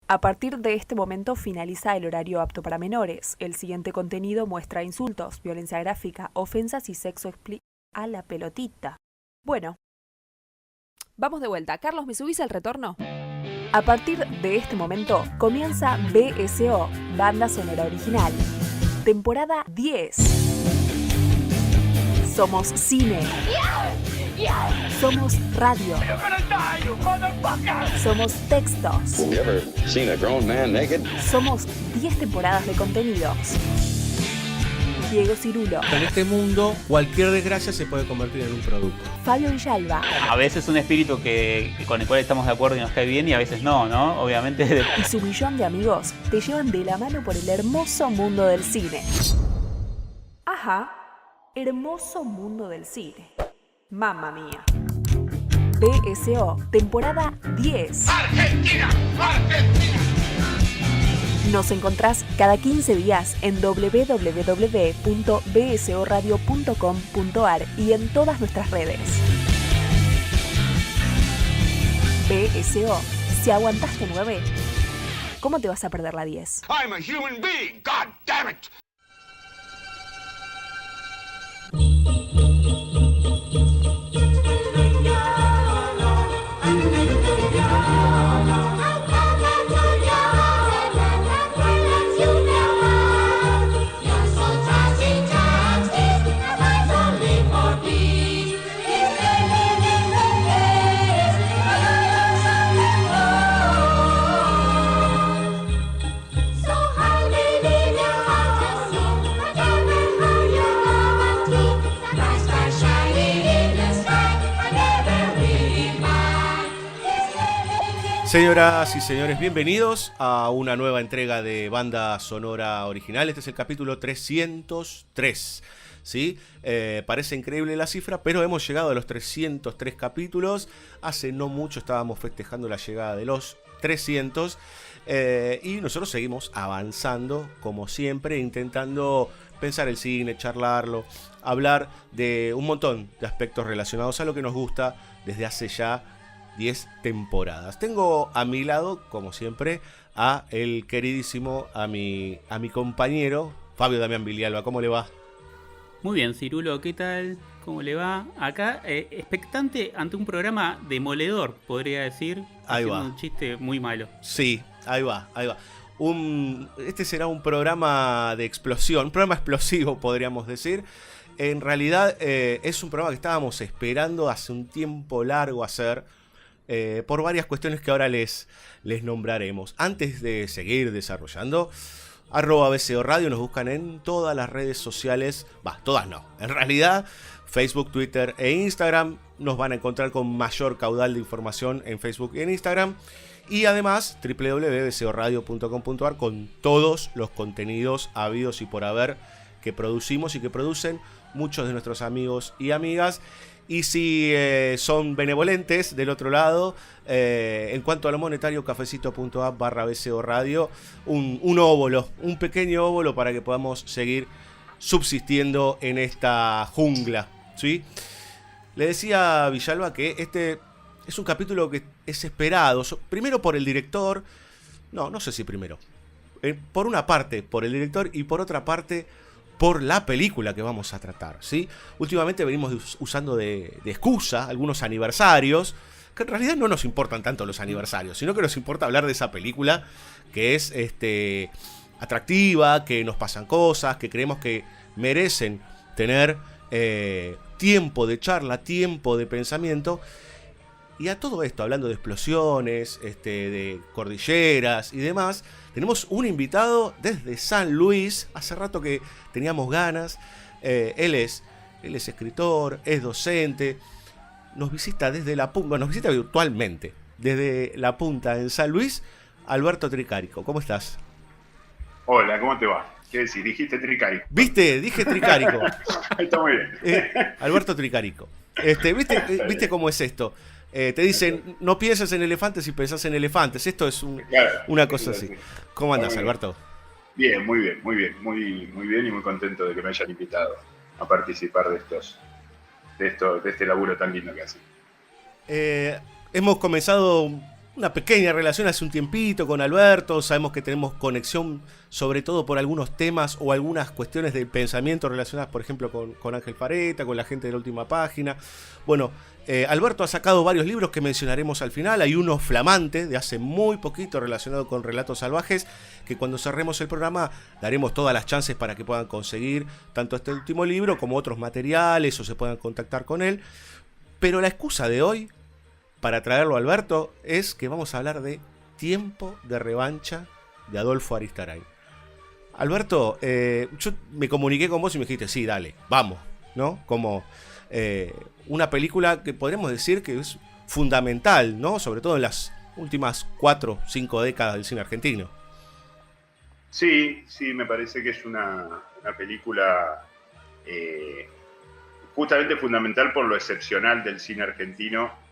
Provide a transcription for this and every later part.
A partir de este momento finaliza el horario apto para menores. El siguiente contenido muestra insultos, violencia gráfica, ofensas y sexo explícito. A la pelotita. Bueno, vamos de vuelta. Carlos, ¿me subís el retorno? A partir de este momento comienza BSO, Banda Sonora Original. Temporada 10. Somos cine. Somos radio. Somos textos. Have you ever seen a grown man naked? Somos 10 temporadas de contenidos. Diego Cirulo, En este mundo, cualquier desgracia se puede convertir en un producto. Fabio Villalba A veces un espíritu con el cual estamos de acuerdo y nos cae bien y a veces no, ¿no? Obviamente. y su millón de amigos te llevan de la mano por el hermoso mundo del cine. Ajá, hermoso mundo del cine. Mamma mía. BSO, temporada 10. ¡Argentina! ¡Argentina! Nos encontrás cada 15 días en www.bsoradio.com.ar y en todas nuestras redes. BSO, si aguantaste 9, ¿cómo te vas a perder la 10? I'm a human being, god damn it! Señoras y señores, bienvenidos a una nueva entrega de Banda Sonora Original. Este es el capítulo 303, ¿sí? Parece increíble la cifra, pero hemos llegado a los 303 capítulos. Hace no mucho estábamos festejando la llegada de los 300 y nosotros seguimos avanzando, como siempre, intentando pensar el cine, charlarlo, hablar de un montón de aspectos relacionados a lo que nos gusta desde hace ya 10 temporadas. Tengo a mi lado, como siempre, a el queridísimo, a mi compañero, Fabio Damián Villalba. ¿Cómo le va? Muy bien, Cirulo, ¿qué tal? ¿Cómo le va? Acá, expectante ante un programa demoledor, podría decir. Ahí va. Un chiste muy malo. Sí, ahí va. Este será un programa de explosión, un programa explosivo, podríamos decir. En realidad, es un programa que estábamos esperando hace un tiempo largo hacer, por varias cuestiones que ahora les nombraremos. Antes de seguir desarrollando, @BSO Radio, nos buscan en todas las redes sociales. Todas no. En realidad, Facebook, Twitter e Instagram. Nos van a encontrar con mayor caudal de información en Facebook y en Instagram. Y además, www.bsoradio.com.ar con todos los contenidos habidos y por haber que producimos y que producen muchos de nuestros amigos y amigas. Y si son benevolentes del otro lado, en cuanto a lo monetario, cafecito.app/BSO Radio, un óvulo, un pequeño óvulo para que podamos seguir subsistiendo en esta jungla, ¿sí? Le decía a Villalba que este es un capítulo que es esperado, primero por el director, no sé si primero, por una parte por el director y por otra parte por la película que vamos a tratar, ¿sí? Últimamente venimos usando de excusa algunos aniversarios, que en realidad no nos importan tanto los aniversarios, sino que nos importa hablar de esa película que es atractiva, que nos pasan cosas, que creemos que merecen tener tiempo de charla, tiempo de pensamiento. Y a todo esto, hablando de explosiones, de cordilleras y demás, tenemos un invitado desde San Luis. Hace rato que teníamos ganas. Él es escritor, es docente. Nos visita desde la punta, nos visita virtualmente desde la punta en San Luis. Alberto Tricarico, ¿cómo estás? Hola, ¿cómo te va? ¿Qué decís? Dijiste Tricarico. ¿Viste? Dije Tricarico. Está muy bien. Alberto Tricarico. ¿Viste cómo es esto? Te dicen, no pienses en elefantes y pensás en elefantes. Esto es una cosa así. ¿Cómo andas, Alberto? Bien, muy bien. Muy bien y muy contento de que me hayan invitado a participar de este laburo tan lindo que hacen. Hemos comenzado una pequeña relación hace un tiempito con Alberto, sabemos que tenemos conexión sobre todo por algunos temas o algunas cuestiones del pensamiento relacionadas, por ejemplo, con Ángel Fareta, con la gente de la última página. Bueno, Alberto ha sacado varios libros que mencionaremos al final. Hay uno flamante de hace muy poquito relacionado con relatos salvajes, que cuando cerremos el programa daremos todas las chances para que puedan conseguir tanto este último libro como otros materiales o se puedan contactar con él. Pero la excusa de hoy para traerlo a Alberto es que vamos a hablar de Tiempo de Revancha de Adolfo Aristarain. Alberto, yo me comuniqué con vos y me dijiste, sí, dale, vamos, ¿no? Como una película que podríamos decir que es fundamental, ¿no? Sobre todo en las últimas 4 o 5 décadas del cine argentino. Sí, me parece que es una película justamente fundamental por lo excepcional del cine argentino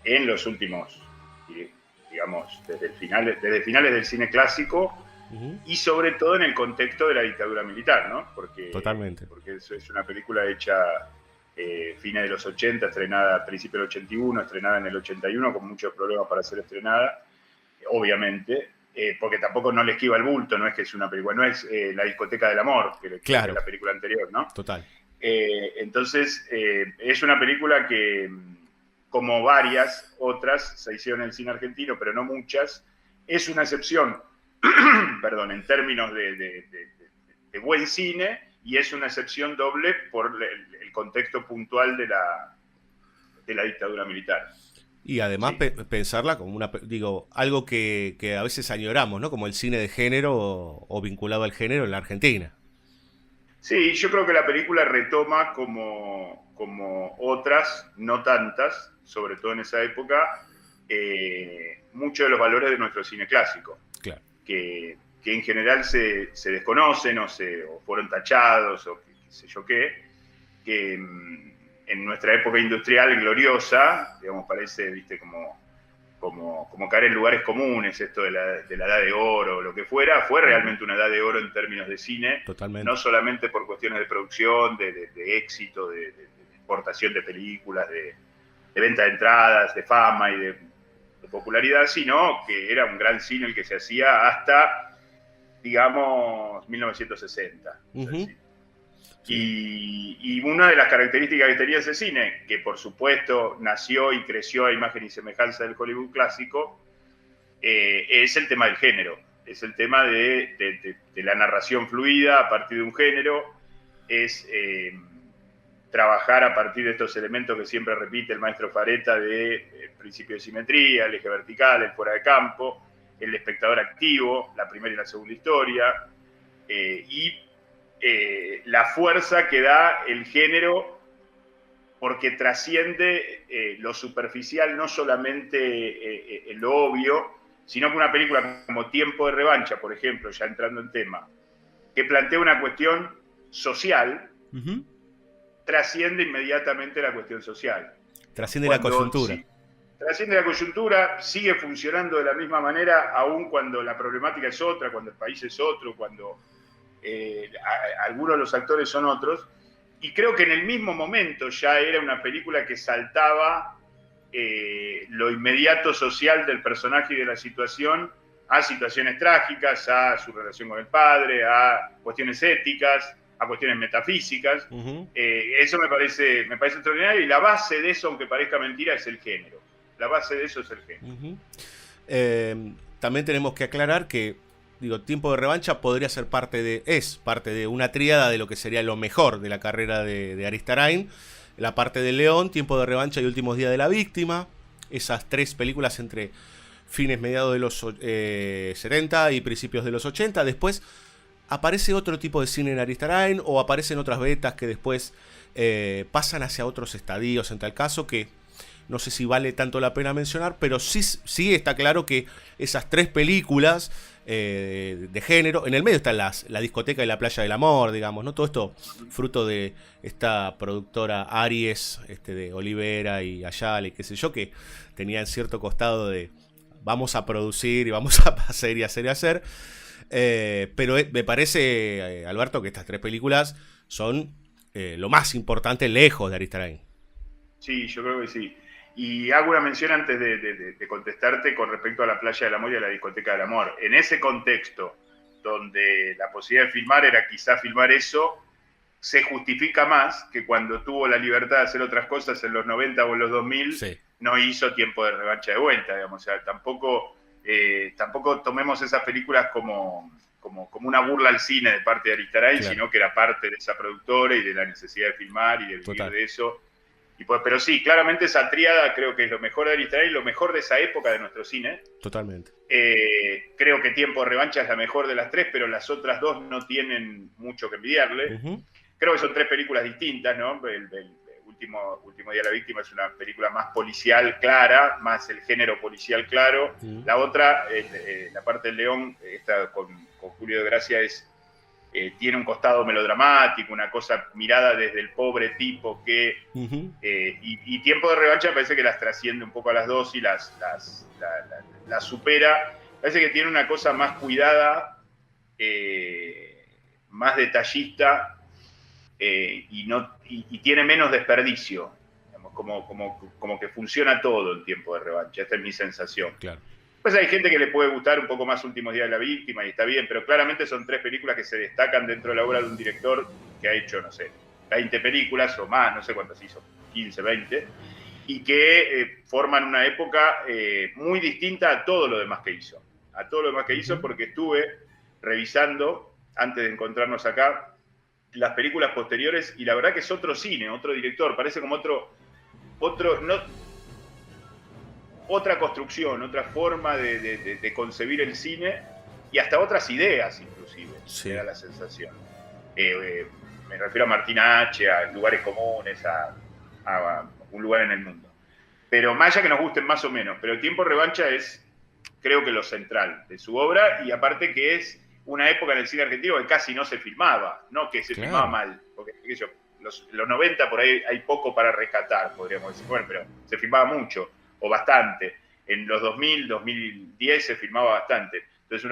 en los últimos, digamos, desde finales del cine clásico y sobre todo en el contexto de la dictadura militar, ¿no? Totalmente. Porque es una película hecha fines de los 80, estrenada a principios del 81, estrenada en el 81, con muchos problemas para ser estrenada, obviamente, porque tampoco no le esquiva el bulto, no es que es una película, no es La discoteca del amor, que claro, es la película anterior, ¿no? Total. Entonces, es una película que, como varias otras se hicieron en el cine argentino, pero no muchas, es una excepción, perdón, en términos de buen cine, y es una excepción doble por el contexto puntual de la dictadura militar. Y además Sí. Pensarla como algo que a veces añoramos, ¿no? Como el cine de género o vinculado al género en la Argentina. Sí, yo creo que la película retoma como otras, no tantas, sobre todo en esa época, muchos de los valores de nuestro cine clásico. Claro. Que en general se desconocen o fueron tachados o qué sé yo qué, que en nuestra época industrial gloriosa, digamos, parece, viste, como caer en lugares comunes, esto de la edad de oro o lo que fuera, fue realmente una edad de oro en términos de cine. Totalmente. No solamente por cuestiones de producción, de éxito, de exportación de películas, de venta de entradas, de fama y de popularidad, sino que era un gran cine el que se hacía hasta, digamos, 1960. Uh-huh. Y una de las características que tenía ese cine, que por supuesto nació y creció a imagen y semejanza del Hollywood clásico, es el tema del género, es el tema de la narración fluida a partir de un género, es trabajar a partir de estos elementos que siempre repite el maestro Fareta de principio de simetría, el eje vertical, el fuera de campo, el espectador activo, la primera y la segunda historia, y la fuerza que da el género porque trasciende lo superficial, no solamente lo obvio, sino que una película como Tiempo de Revancha, por ejemplo, ya entrando en tema, que plantea una cuestión social, Uh-huh. trasciende inmediatamente la cuestión social. Trasciende la coyuntura. Sí, trasciende la coyuntura, sigue funcionando de la misma manera, aun cuando la problemática es otra, cuando el país es otro, cuando algunos de los actores son otros, y creo que en el mismo momento ya era una película que saltaba lo inmediato social del personaje y de la situación a situaciones trágicas, a su relación con el padre, a cuestiones éticas, a cuestiones metafísicas. Uh-huh. Eso me parece extraordinario, y la base de eso, aunque parezca mentira, es el género. La base de eso es el género. Uh-huh. También tenemos que aclarar que Tiempo de Revancha podría ser parte de una tríada de lo que sería lo mejor de la carrera de Aristarain. La parte de León, Tiempo de Revancha y Últimos Días de la Víctima. Esas 3 películas entre fines, mediados de los 70 y principios de los 80. Después aparece otro tipo de cine en Aristarain, o aparecen otras betas que después pasan hacia otros estadios, en tal caso que no sé si vale tanto la pena mencionar, pero sí está claro que esas 3 películas de género, en el medio están la discoteca y la playa del amor, digamos, ¿no? Todo esto fruto de esta productora Aries, de Olivera y Ayala y qué sé yo, que tenían cierto costado de vamos a producir y vamos a hacer y hacer y hacer. Pero me parece, Alberto, que estas 3 películas son lo más importante lejos de Aristarain. Sí, yo creo que sí. Y hago una mención antes de contestarte con respecto a la Playa del Amor y a la Discoteca del Amor. En ese contexto, donde la posibilidad de filmar era quizá filmar eso, se justifica más que cuando tuvo la libertad de hacer otras cosas en los 90 o en los 2000, Sí. no hizo Tiempo de Revancha de vuelta, digamos. O sea, tampoco tomemos esas películas como una burla al cine de parte de Aristarain, Claro. sino que era parte de esa productora y de la necesidad de filmar y de vivir Total. de eso. Y pues, pero sí, claramente esa tríada creo que es lo mejor de Aristarain, lo mejor de esa época de nuestro cine. Totalmente. Creo que Tiempo de Revancha es la mejor de las tres, pero las otras dos no tienen mucho que envidiarle. Ujú. Creo que son tres películas distintas, ¿no? El último Día de la Víctima es una película más policial clara, más el género policial claro. La otra, La parte del león, esta con Julio de Gracia, tiene un costado melodramático, una cosa mirada desde el pobre tipo que... Ujú. y Tiempo de Revancha parece que las trasciende un poco a las dos y las supera. Parece que tiene una cosa más cuidada, más detallista, y tiene menos desperdicio, digamos, como que funciona todo en Tiempo de Revancha. Esta es mi sensación. Claro. Pues hay gente que le puede gustar un poco más Últimos Días de la Víctima y está bien, pero claramente son tres películas que se destacan dentro de la obra de un director que ha hecho, no sé, 20 películas o más, no sé cuántas hizo, 15, 20, y que forman una época muy distinta a todo lo demás que hizo. A todo lo demás que hizo, porque estuve revisando, antes de encontrarnos acá, las películas posteriores, y la verdad que es otro cine, otro director, parece como otra construcción, otra forma de concebir el cine, y hasta otras ideas inclusive, Sí. me da la sensación. Me refiero a Martín H., a Lugares Comunes, a Un Lugar en el Mundo. Pero más allá que nos gusten más o menos, pero el Tiempo de Revancha es, creo que lo central de su obra, y aparte que es una época en el cine argentino que casi no se filmaba, no que se Claro. filmaba mal, porque qué sé yo, los 90 por ahí hay poco para rescatar, podríamos decir, bueno, pero se filmaba mucho, o bastante. En los 2000, 2010 se filmaba bastante. Entonces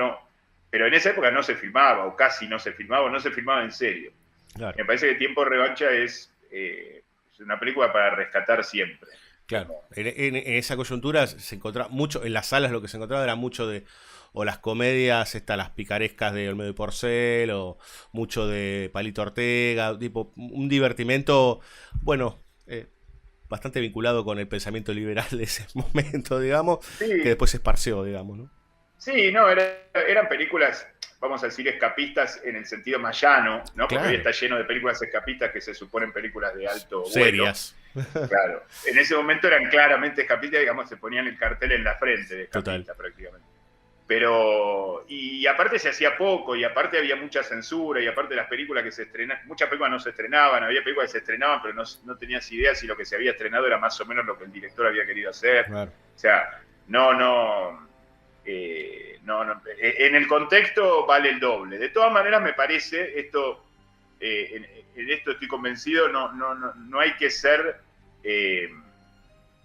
pero en esa época no se filmaba, o casi no se filmaba, o no se filmaba en serio. Claro. Me parece que Tiempo de Revancha es una película para rescatar siempre. Claro, en esa coyuntura se encontraba mucho, en las salas lo que se encontraba era mucho de, o las comedias, las picarescas de Olmedo y Porcel, o mucho de Palito Ortega, tipo un divertimento, bueno, bastante vinculado con el pensamiento liberal de ese momento, digamos, Sí. que después se esparció, digamos, ¿no? Sí, no, eran películas, vamos a decir, escapistas en el sentido más llano, ¿no? Porque Claro. hoy está lleno de películas escapistas que se suponen películas de alto vuelo. Serias. Claro. En ese momento eran claramente escapistas, digamos, se ponían el cartel en la frente de escapista prácticamente. Pero, y aparte se hacía poco, y aparte había mucha censura, y aparte las películas que se estrenaban, muchas películas no se estrenaban, había películas que se estrenaban, pero no tenías idea si lo que se había estrenado era más o menos lo que el director había querido hacer. Claro. O sea, no, en el contexto vale el doble. De todas maneras, me parece, en esto estoy convencido, no hay que ser,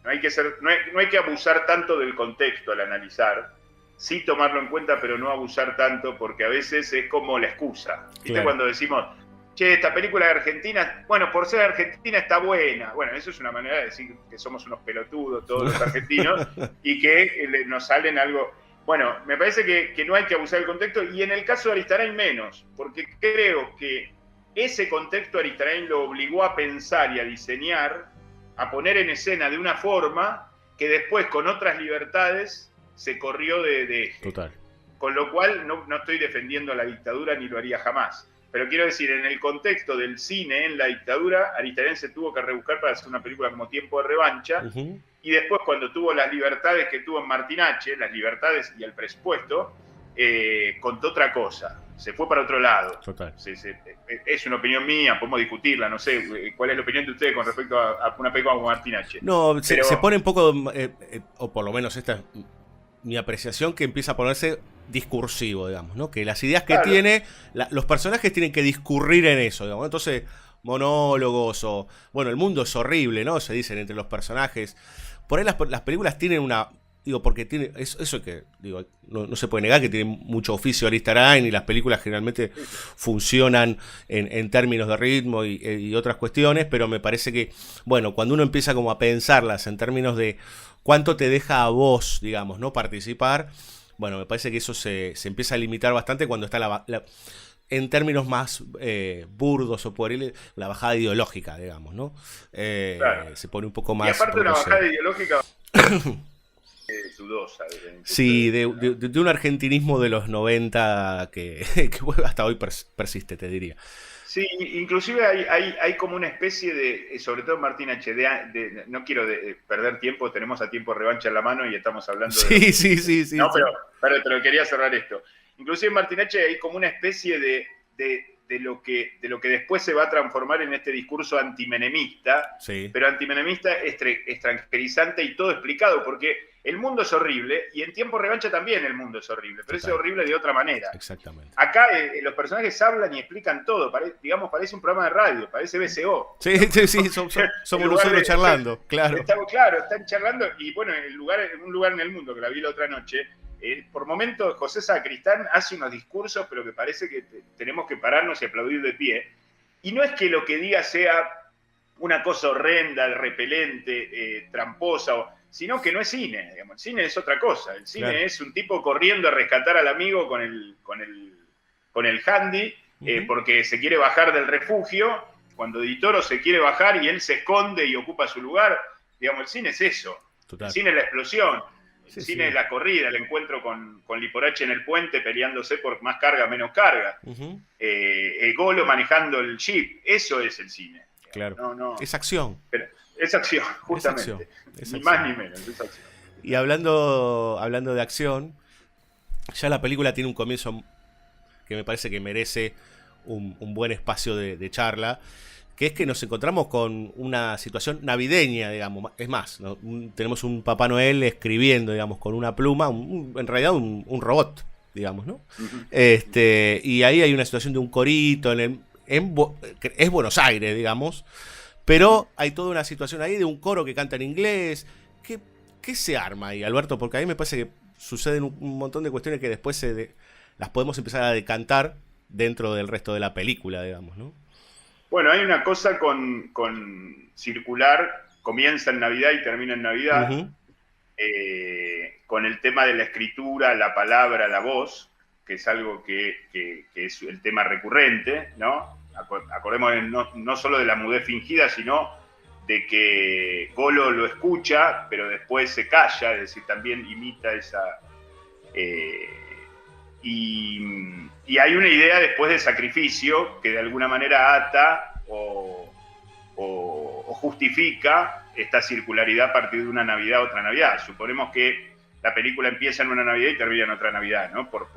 no hay que abusar tanto del contexto al analizar. Sí tomarlo en cuenta, pero no abusar tanto, porque a veces es como la excusa. ¿Viste? Claro. Cuando decimos, che, esta película de Argentina, bueno, por ser argentina está buena. Bueno, eso es una manera de decir que somos unos pelotudos todos los argentinos y que nos salen algo... Bueno, me parece que no hay que abusar del contexto, y en el caso de Aristarain menos, porque creo que ese contexto Aristarain lo obligó a pensar y a diseñar, a poner en escena de una forma que después con otras libertades se corrió de eje. Total. Con lo cual no estoy defendiendo la dictadura ni lo haría jamás. Pero quiero decir, en el contexto del cine en la dictadura, Aristarain se tuvo que rebuscar para hacer una película como Tiempo de Revancha. Uh-huh. Y después, cuando tuvo las libertades que tuvo en Martín H., las libertades y el presupuesto, contó otra cosa. Se fue para otro lado. Total. Es una opinión mía, podemos discutirla, no sé cuál es la opinión de ustedes con respecto a una película como Martín H. No, Pero- se pone un poco, o por lo menos esta es mi apreciación, que empieza a ponerse discursivo, digamos, ¿no? Que las ideas que Claro. tiene, los personajes tienen que discurrir en eso, digamos. Entonces, monólogos o... Bueno, el mundo es horrible, ¿no? Se dicen entre los personajes. Por ahí las películas tienen una digo, porque tiene eso que, digo, no se puede negar que tiene mucho oficio Aristarain y las películas generalmente funcionan en términos de ritmo y otras cuestiones, pero me parece que, bueno, cuando uno empieza como a pensarlas en términos de cuánto te deja a vos, digamos, no participar, bueno, me parece que eso se empieza a limitar bastante cuando está en términos más burdos o pueriles, la bajada ideológica, digamos, ¿no? Claro. Se pone un poco más... Y aparte una bajada ideológica dudosa. Sí, de un argentinismo de los 90 que hasta hoy persiste, te diría. Sí, inclusive hay como una especie de, sobre todo Martín H., no quiero perder tiempo, tenemos a tiempo revancha en la mano y estamos hablando de... Sí. No, pero te lo quería cerrar esto. Inclusive en Martín H. hay como una especie de lo que después se va a transformar en este discurso antimenemista, sí, pero antimenemista extranjerizante y todo explicado, porque el mundo es horrible y en tiempo revancha también el mundo es horrible, pero total, es horrible de otra manera. Exactamente. Acá los personajes hablan y explican todo, parece un programa de radio, parece BCO. Sí, somos nosotros charlando, claro. Están charlando y bueno, en un lugar en el mundo que la vi la otra noche, por momentos José Sacristán hace unos discursos, pero que parece que tenemos que pararnos y aplaudir de pie. Y no es que lo que diga sea una cosa horrenda, repelente, tramposa, sino que no es cine. Digamos. El cine es otra cosa. El cine claro, es un tipo corriendo a rescatar al amigo con el handy, porque se quiere bajar del refugio. Cuando Di Toro se quiere bajar y él se esconde y ocupa su lugar, digamos, el cine es eso. total. El cine es la explosión. El Sí, cine sí. es la corrida, el encuentro con Liporache en el puente peleándose por más carga, menos carga. Ujú, El Golo manejando el jeep. Eso es el cine. claro. No. Es acción. Pero es acción, justamente. Es Ni acción. más ni menos, es acción. Y hablando de acción, ya la película tiene un comienzo que me parece que merece un buen espacio de charla, que es que nos encontramos con una situación navideña, digamos. Es más, ¿no? Tenemos un Papá Noel escribiendo, digamos, con una pluma, en realidad un robot, digamos, ¿no? Uh-huh. Y ahí hay una situación de un corito, es Buenos Aires, digamos, pero hay toda una situación ahí de un coro que canta en inglés. ¿Qué se arma ahí, Alberto? Porque a mí me parece que suceden un montón de cuestiones que después las podemos empezar a decantar dentro del resto de la película, digamos, ¿no? Bueno, hay una cosa con circular, comienza en Navidad y termina en Navidad, Uh-huh. Con el tema de la escritura, la palabra, la voz, que es algo que es el tema recurrente, ¿no? Acordémonos no solo de la mudez fingida, sino de que Golo lo escucha, pero después se calla, es decir, también imita esa... Y hay una idea después de sacrificio que de alguna manera ata o justifica esta circularidad a partir de una Navidad a otra Navidad. Suponemos que la película empieza en una Navidad y termina en otra Navidad, ¿no? Por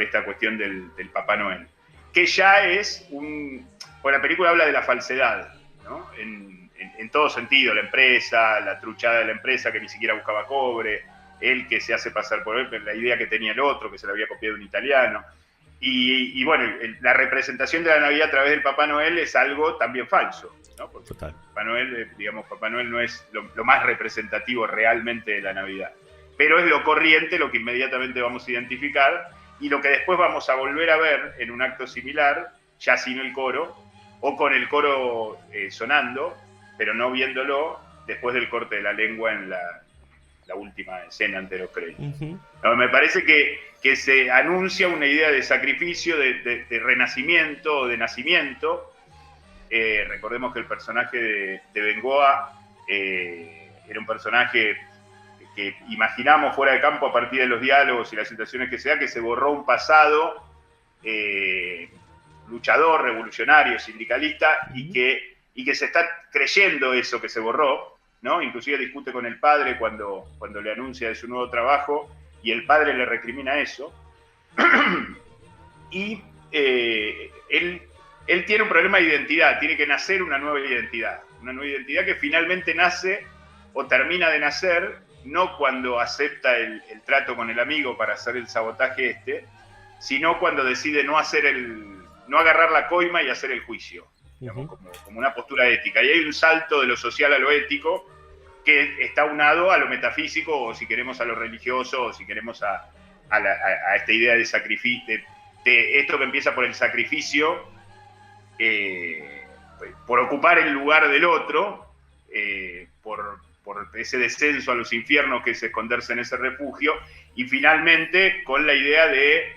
esta cuestión del Papá Noel. Que ya es pues la película habla de la falsedad, ¿no? En todo sentido, la empresa, la truchada de la empresa que ni siquiera buscaba cobre, él que se hace pasar por él, la idea que tenía el otro, que se la había copiado un italiano. Y bueno, la representación de la Navidad a través del Papá Noel es algo también falso, ¿no? Porque Total. Papá Noel no es lo más representativo realmente de la Navidad. Pero es lo corriente, lo que inmediatamente vamos a identificar y lo que después vamos a volver a ver en un acto similar, ya sin el coro, o con el coro sonando, pero no viéndolo después del corte de la lengua en la última escena ante los créditos. Uh-huh. No, me parece que se anuncia una idea de sacrificio, de renacimiento o de nacimiento. Recordemos que el personaje de Bengoa era un personaje que imaginamos fuera de campo a partir de los diálogos y las situaciones que se da, que se borró un pasado luchador, revolucionario, sindicalista, y que se está creyendo eso que se borró, ¿no? Inclusive discute con el padre cuando le anuncia de su nuevo trabajo y el padre le recrimina eso. Y él tiene un problema de identidad, tiene que nacer una nueva identidad que finalmente nace o termina de nacer, no cuando acepta el trato con el amigo para hacer el sabotaje sino cuando decide no agarrar la coima y hacer el juicio. Digamos, como una postura ética. Y hay un salto de lo social a lo ético que está unado a lo metafísico, o si queremos a lo religioso, o si queremos a esta idea de sacrificio, de esto que empieza por el sacrificio, por ocupar el lugar del otro, por ese descenso a los infiernos que es esconderse en ese refugio, y finalmente con la idea de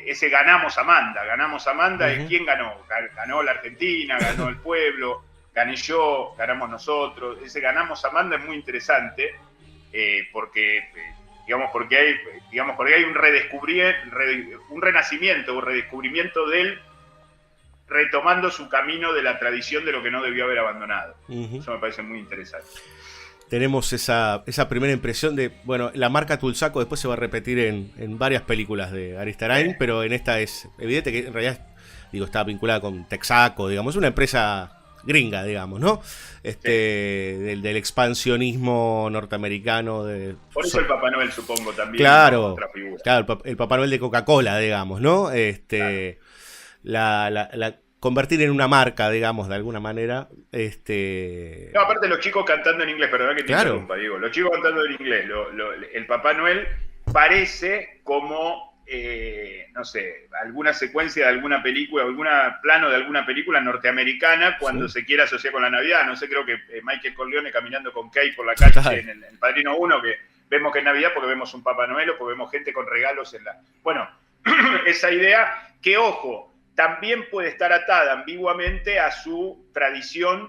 ese ganamos Amanda. Ganamos Amanda, ¿y quién ganó? Ganó la Argentina, ganó el pueblo, gané yo, ganamos nosotros. Ese ganamos Amanda es muy interesante, porque hay un renacimiento, un redescubrimiento de él, retomando su camino de la tradición de lo que no debió haber abandonado. Eso me parece muy interesante. Tenemos esa primera impresión de, bueno, la marca Tulsaco después se va a repetir en varias películas de Aristarain, pero en esta es evidente que en realidad, está vinculada con Texaco, digamos, una empresa gringa, digamos, ¿no? Del expansionismo norteamericano. Por eso el Papá Noel, supongo, también. Claro, otra figura. Claro, el Papá Noel de Coca-Cola, digamos, ¿no? Claro. La convertir en una marca, digamos, de alguna manera. No, aparte los chicos cantando en inglés, perdón que te interrumpa, Diego. Los chicos cantando en inglés. El Papá Noel parece como, no sé, alguna secuencia de alguna película, algún plano de alguna película norteamericana cuando se quiere asociar con la Navidad. No sé, creo que Michael Corleone caminando con Kay por la calle en el Padrino 1, que vemos que es Navidad porque vemos un Papá Noel o porque vemos gente con regalos en la... Bueno, esa idea que, ojo, también puede estar atada ambiguamente a su tradición,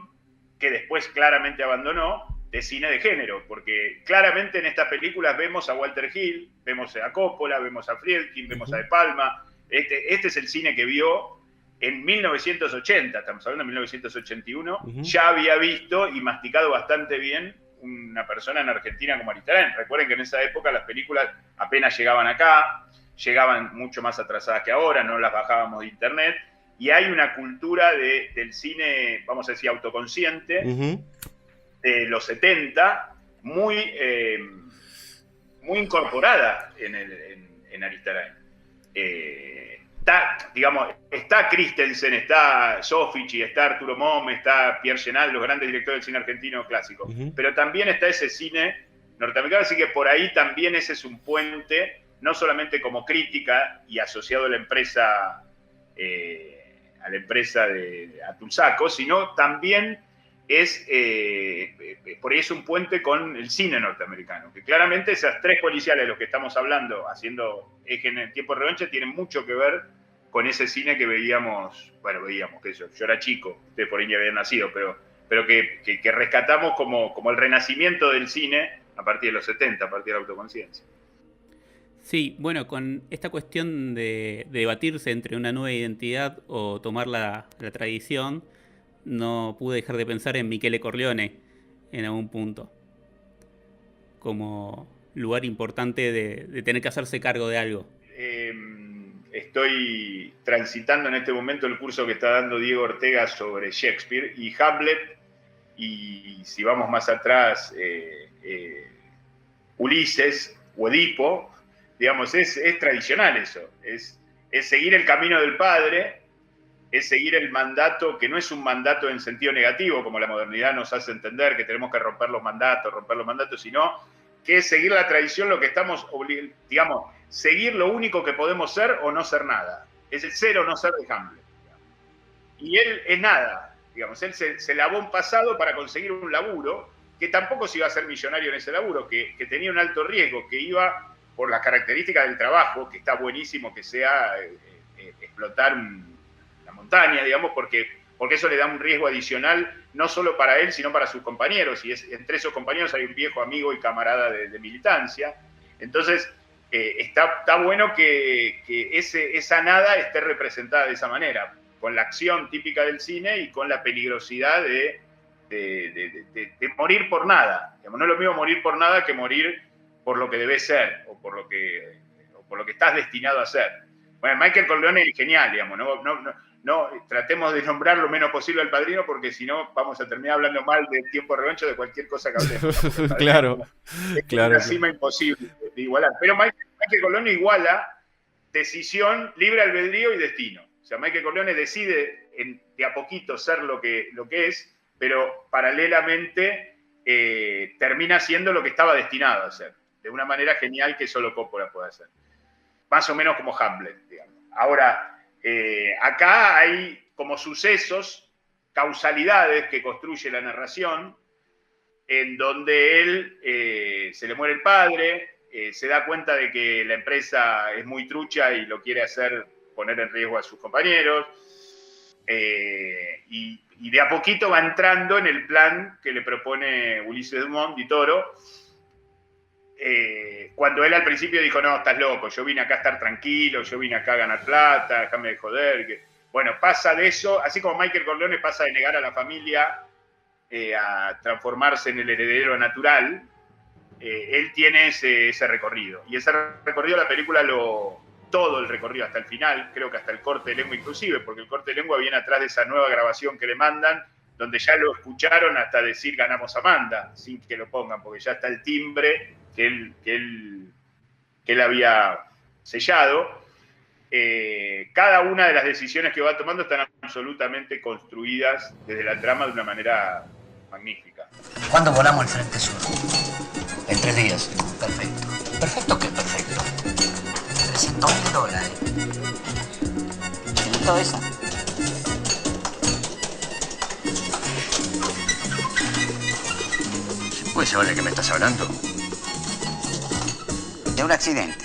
que después claramente abandonó, de cine de género, porque claramente en estas películas vemos a Walter Hill, vemos a Coppola, vemos a Friedkin, vemos a De Palma. Este es el cine que vio en 1980, estamos hablando de 1981, ya había visto y masticado bastante bien una persona en Argentina como Aristarain. Recuerden que en esa época las películas apenas llegaban acá, llegaban mucho más atrasadas que ahora, no las bajábamos de internet, y hay una cultura del cine, vamos a decir, autoconsciente, de los 70, muy incorporada en Aristarain. Está Christensen, está Soffici, está Arturo Mom, está Pierre Chenal, los grandes directores del cine argentino clásico, pero también está ese cine norteamericano, así que por ahí también ese es un puente, no solamente como crítica y asociado a la empresa a Tulsaco, sino también por ahí es un puente con el cine norteamericano, que claramente esas tres policiales de los que estamos hablando, haciendo eje en el tiempo de revancha, tienen mucho que ver con ese cine que veíamos, que yo era chico, ustedes por ahí ya habían nacido, pero que rescatamos como el renacimiento del cine a partir de los 70, a partir de la autoconciencia. Sí, bueno, con esta cuestión de debatirse entre una nueva identidad o tomar la tradición, no pude dejar de pensar en Michele Corleone en algún punto, como lugar importante de tener que hacerse cargo de algo. Estoy transitando en este momento el curso que está dando Diego Ortega sobre Shakespeare y Hamlet, y si vamos más atrás, Ulises o Edipo. Digamos, es tradicional eso, es seguir el camino del padre, es seguir el mandato, que no es un mandato en sentido negativo, como la modernidad nos hace entender, que tenemos que romper los mandatos, sino que es seguir la tradición, lo que estamos digamos, seguir lo único que podemos ser o no ser nada. Es el ser o no ser de Hamlet. Digamos. Y él es nada, digamos, él se lavó un pasado para conseguir un laburo, que tampoco se iba a ser millonario en ese laburo, que tenía un alto riesgo, que iba... por las características del trabajo, que está buenísimo que sea explotar la montaña, digamos, porque eso le da un riesgo adicional, no solo para él, sino para sus compañeros, y entre esos compañeros hay un viejo amigo y camarada de militancia. Entonces, está bueno que esa nada esté representada de esa manera, con la acción típica del cine y con la peligrosidad de morir por nada. Digamos, no es lo mismo morir por nada que morir por lo que debes ser o por lo que estás destinado a ser. Bueno, Michael Corleone es genial, digamos, no tratemos de nombrar lo menos posible al Padrino, porque si no vamos a terminar hablando mal de Tiempo de Revancha, de cualquier cosa que hablemos, ¿no? Claro. Es una cima imposible de igualar. Pero Michael Corleone iguala decisión, libre albedrío y destino. O sea, Michael Corleone decide de a poquito ser lo que es, pero paralelamente termina siendo lo que estaba destinado a hacer, de una manera genial que solo Coppola puede hacer. Más o menos como Hamlet, digamos. Ahora, acá hay como sucesos, causalidades que construye la narración, en donde él se le muere el padre, se da cuenta de que la empresa es muy trucha y lo quiere hacer poner en riesgo a sus compañeros, y de a poquito va entrando en el plan que le propone Ulises Dumont y Toro, cuando él al principio dijo, no, estás loco, yo vine acá a estar tranquilo, yo vine acá a ganar plata, déjame de joder. Bueno, pasa de eso, así como Michael Corleone pasa de negar a la familia a transformarse en el heredero natural, él tiene ese recorrido. Y ese recorrido la película todo el recorrido hasta el final, creo que hasta el corte de lengua inclusive, porque el corte de lengua viene atrás de esa nueva grabación que le mandan, donde ya lo escucharon hasta decir ganamos Amanda, sin que lo pongan, porque ya está el timbre que él había sellado. Cada una de las decisiones que va tomando están absolutamente construidas desde la trama de una manera magnífica. ¿Cuándo volamos el Frente Sur? En 3 días. Perfecto. ¿Perfecto qué perfecto? $300.000. ¿Y todo eso? ¿Se puede saber de qué me estás hablando? De un accidente.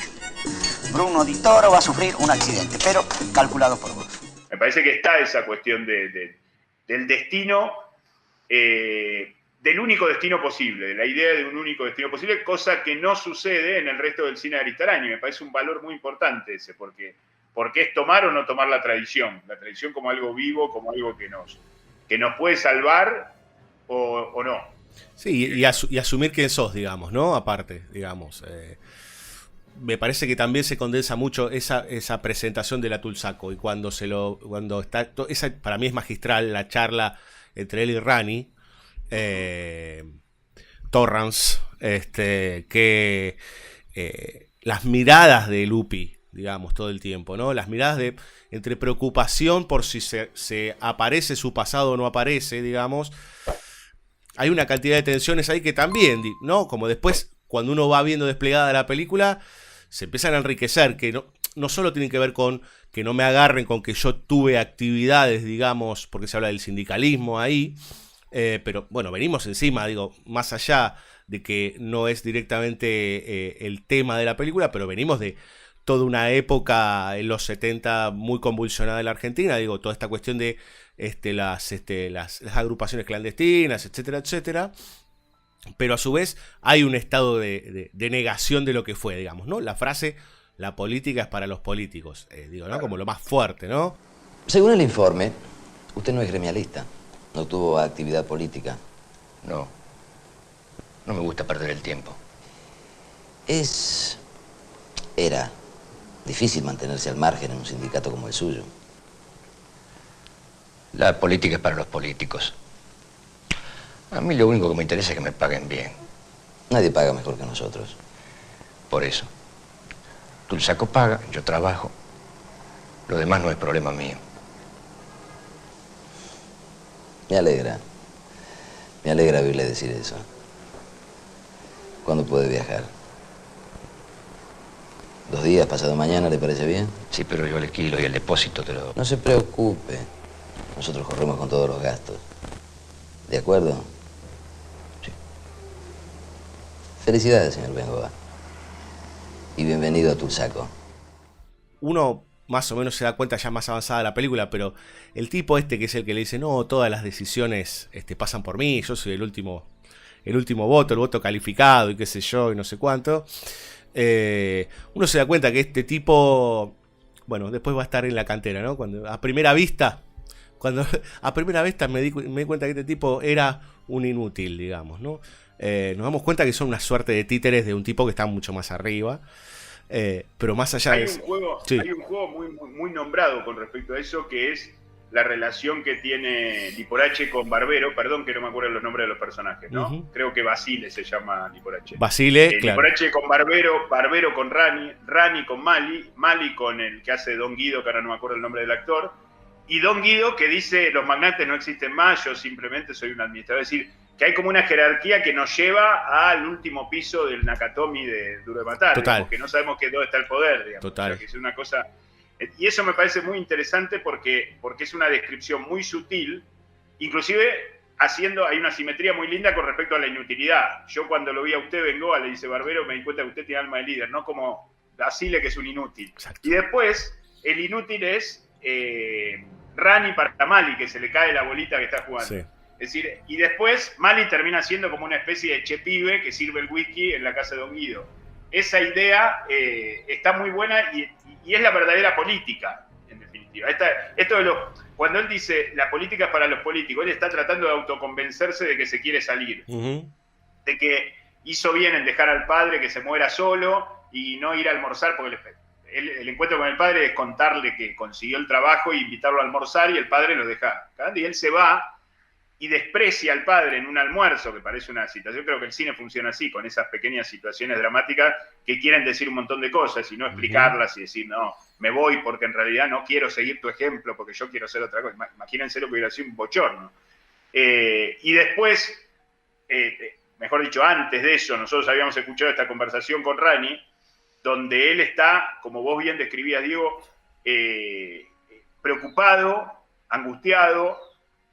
Bruno Di Toro va a sufrir un accidente, pero calculado por vos. Me parece que está esa cuestión del destino, del único destino posible, de la idea de un único destino posible, cosa que no sucede en el resto del cine de Aristarain. Me parece un valor muy importante ese, porque es tomar o no tomar la tradición como algo vivo, como algo que nos puede salvar o no. Sí, y asumir quién sos, digamos, ¿no? Aparte, digamos. Me parece que también se condensa mucho esa presentación de la Tulsaco, y cuando está, esa para mí es magistral, la charla entre él y Rani Torrance, que las miradas de Lupi, digamos, todo el tiempo, ¿no? Las miradas entre preocupación por si se aparece su pasado o no aparece, digamos. Hay una cantidad de tensiones ahí que también, ¿no? Como después, cuando uno va viendo desplegada la película, se empiezan a enriquecer, que no solo tienen que ver con que no me agarren con que yo tuve actividades, digamos, porque se habla del sindicalismo ahí, pero bueno, venimos encima, digo, más allá de que no es directamente el tema de la película, pero venimos de toda una época en los 70 muy convulsionada en la Argentina, digo, toda esta cuestión de las agrupaciones clandestinas, etcétera, etcétera. Pero a su vez hay un estado de negación de lo que fue, digamos, ¿no? La frase, la política es para los políticos, digo, ¿no? Como lo más fuerte, ¿no? Según el informe, usted no es gremialista, no tuvo actividad política. No me gusta perder el tiempo. Era difícil mantenerse al margen en un sindicato como el suyo. La política es para los políticos. A mí lo único que me interesa es que me paguen bien. Nadie paga mejor que nosotros. Por eso. Tulsaco paga, yo trabajo. Lo demás no es problema mío. Me alegra. Me alegra oírle decir eso. ¿Cuándo puede viajar? 2 días, pasado mañana, ¿le parece bien? Sí, pero yo el kilo y el depósito te lo... No se preocupe. Nosotros corremos con todos los gastos. ¿De acuerdo? Sí. Felicidades, señor Bengoa. Y bienvenido a Tulsaco. Uno más o menos se da cuenta ya más avanzada la película, pero el tipo que es el que le dice, no, todas las decisiones pasan por mí, yo soy el último voto, el voto calificado y qué sé yo, y no sé cuánto. Uno se da cuenta que este tipo, bueno, después va a estar en la cantera, ¿no? Cuando a primera vista me di cuenta que este tipo era un inútil, digamos, ¿no? Nos damos cuenta que son una suerte de títeres de un tipo que está mucho más arriba. Pero más allá de eso, hay un juego muy, muy nombrado con respecto a eso, que es la relación que tiene Liporache con Barbero. Perdón que no me acuerdo los nombres de los personajes, ¿no? Creo que Basile se llama Liporache. Basile, claro. Liporache con Barbero, Barbero con Rani con Mali con el que hace Don Guido, que ahora no me acuerdo el nombre del actor, y Don Guido que dice, los magnates no existen más, yo simplemente soy un administrador. Es decir, que hay como una jerarquía que nos lleva al último piso del Nakatomi de Duro de Matar, porque no sabemos dónde está el poder, digamos. Total. O sea, que es una cosa... Y eso me parece muy interesante porque es una descripción muy sutil, inclusive hay una simetría muy linda con respecto a la inutilidad. Yo cuando lo vi a usted, Bengoa, le dice Barbero, me di cuenta que usted tiene alma de líder, no como Basile, que es un inútil. Exacto. Y después, el inútil es Rani para Mali, que se le cae la bolita que está jugando. Sí. Es decir, y después Mali termina siendo como una especie de chepibe que sirve el whisky en la casa de Don Guido. Esa idea está muy buena y es la verdadera política, en definitiva. Cuando él dice la política es para los políticos, él está tratando de autoconvencerse de que se quiere salir, de que hizo bien en dejar al padre que se muera solo y no ir a almorzar, porque el encuentro con el padre es contarle que consiguió el trabajo e invitarlo a almorzar, y el padre lo deja. Y él se va y desprecia al padre en un almuerzo, que parece una situación. Creo que el cine funciona así, con esas pequeñas situaciones dramáticas que quieren decir un montón de cosas y no explicarlas y decir, no, me voy porque en realidad no quiero seguir tu ejemplo porque yo quiero ser otra cosa. Imagínense lo que hubiera sido un bochorno. Y después, mejor dicho, antes de eso, nosotros habíamos escuchado esta conversación con Rani, donde él está, como vos bien describías, Diego, preocupado, angustiado,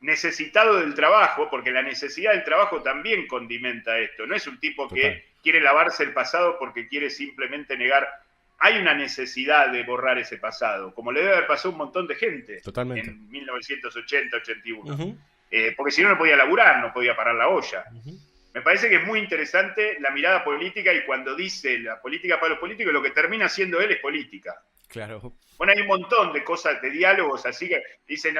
necesitado del trabajo, porque la necesidad del trabajo también condimenta esto. No es un tipo que quiere lavarse el pasado porque quiere simplemente negar. Hay una necesidad de borrar ese pasado, como le debe haber pasado a un montón de gente en 1980, 81. Porque si no, no podía laburar, no podía parar la olla. Me parece que es muy interesante la mirada política, y cuando dice la política para los políticos, lo que termina siendo él es política. Claro. Bueno, hay un montón de cosas, de diálogos, así que dice,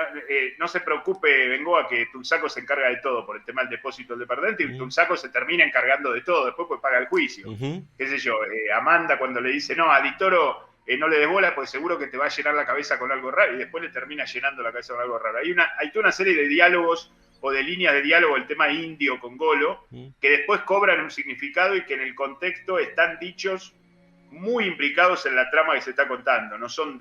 no se preocupe, Bengoa, que Tulsaco se encarga de todo por el tema del depósito del departamento, y Tulsaco se termina encargando de todo, después pues paga el juicio. Qué sé yo, Amanda cuando le dice, no, a Ditoro no le des bola, pues seguro que te va a llenar la cabeza con algo raro, y después le termina llenando la cabeza con algo raro. Hay toda una serie de diálogos o de líneas de diálogo, el tema indio con Golo, que después cobran un significado y que en el contexto están dichos muy implicados en la trama que se está contando. No son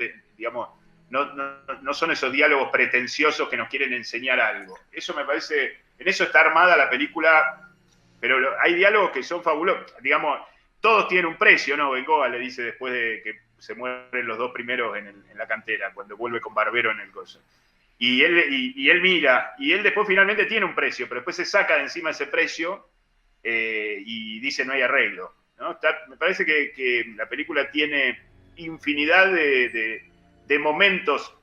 no son esos diálogos pretenciosos que nos quieren enseñar algo. Eso me parece, en eso está armada la película, pero hay diálogos que son fabulosos. Digamos, todos tienen un precio, ¿no? Bengoa le dice después de que se mueren los dos primeros en la cantera, cuando vuelve con Barbero en el coso. Y él mira, y él después finalmente tiene un precio, pero después se saca de encima ese precio y dice no hay arreglo, ¿no? Me parece que la película tiene infinidad de momentos,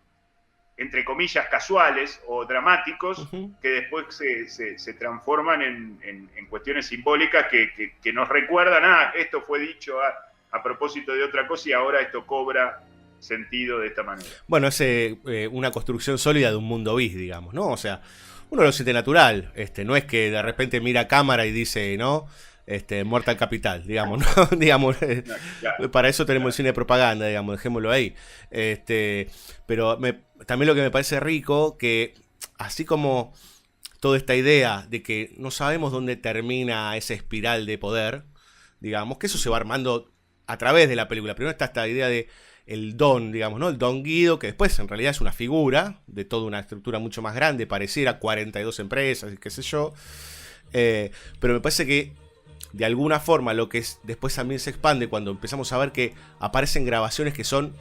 entre comillas, casuales o dramáticos, que después se transforman en cuestiones simbólicas que nos recuerdan, esto fue dicho a propósito de otra cosa y ahora esto cobra sentido de esta manera. Bueno, es una construcción sólida de un mundo bis, digamos, ¿no? O sea, uno lo siente natural, no es que de repente mira a cámara y dice, ¿no? Mortal Capital, digamos, ¿no? Digamos, claro, para eso tenemos el cine de propaganda, digamos, dejémoslo ahí. Pero también lo que me parece rico, que así como toda esta idea de que no sabemos dónde termina esa espiral de poder, digamos, que eso se va armando a través de la película. Primero está esta idea de el don, digamos, ¿no? El Don Guido, que después en realidad es una figura de toda una estructura mucho más grande, pareciera 42 empresas y qué sé yo. Pero me parece que de alguna forma lo que después también se expande cuando empezamos a ver que aparecen grabaciones que son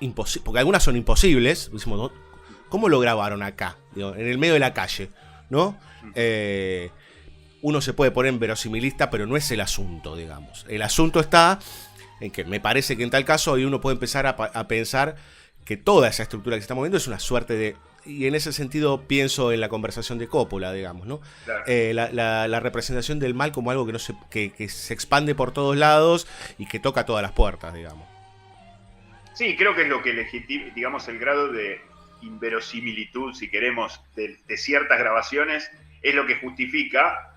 imposibles, porque algunas son imposibles. Decimos, ¿cómo lo grabaron acá? Digo, en el medio de la calle, ¿no? Uno se puede poner en verosimilista, pero no es el asunto, digamos. El asunto está en que me parece que en tal caso hoy uno puede empezar a pensar que toda esa estructura que se está moviendo es una suerte de... Y en ese sentido pienso en la conversación de Coppola, digamos, ¿no? Claro. La representación del mal como algo que se expande por todos lados y que toca todas las puertas, digamos. Sí, creo que es lo que legitima, digamos, el grado de inverosimilitud, si queremos, de ciertas grabaciones, es lo que justifica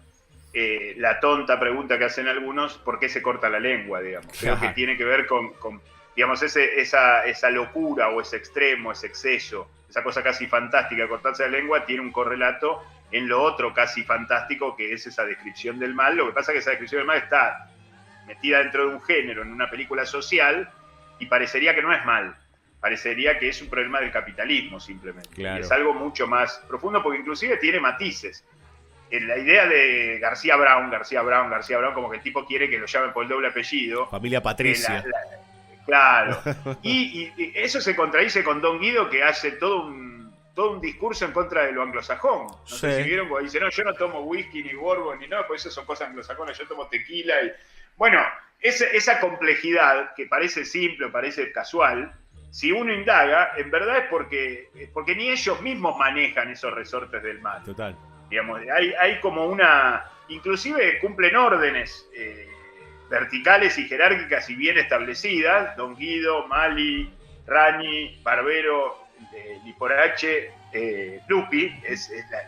la tonta pregunta que hacen algunos, ¿por qué se corta la lengua, digamos? Creo que tiene que ver con digamos, esa locura o ese extremo, ese exceso, esa cosa casi fantástica, cortarse la lengua, tiene un correlato en lo otro casi fantástico, que es esa descripción del mal. Lo que pasa es que esa descripción del mal está metida dentro de un género, en una película social, y parecería que no es mal, parecería que es un problema del capitalismo simplemente. Claro. Y es algo mucho más profundo, porque inclusive tiene matices. la idea de García Brown, como que el tipo quiere que lo llamen por el doble apellido. Familia Patricia. Claro. Y eso se contradice con Don Guido, que hace todo un discurso en contra de lo anglosajón. No sé si vieron, porque dice, no, yo no tomo whisky ni bourbon ni nada, pues eso son cosas anglosajonas, yo tomo tequila. Bueno, esa complejidad que parece simple, parece casual, si uno indaga, en verdad es porque ni ellos mismos manejan esos resortes del mal. Total. Digamos, hay como inclusive cumplen órdenes verticales y jerárquicas y bien establecidas. Don Guido, Mali, Rani, Barbero, Liporache, Lupi.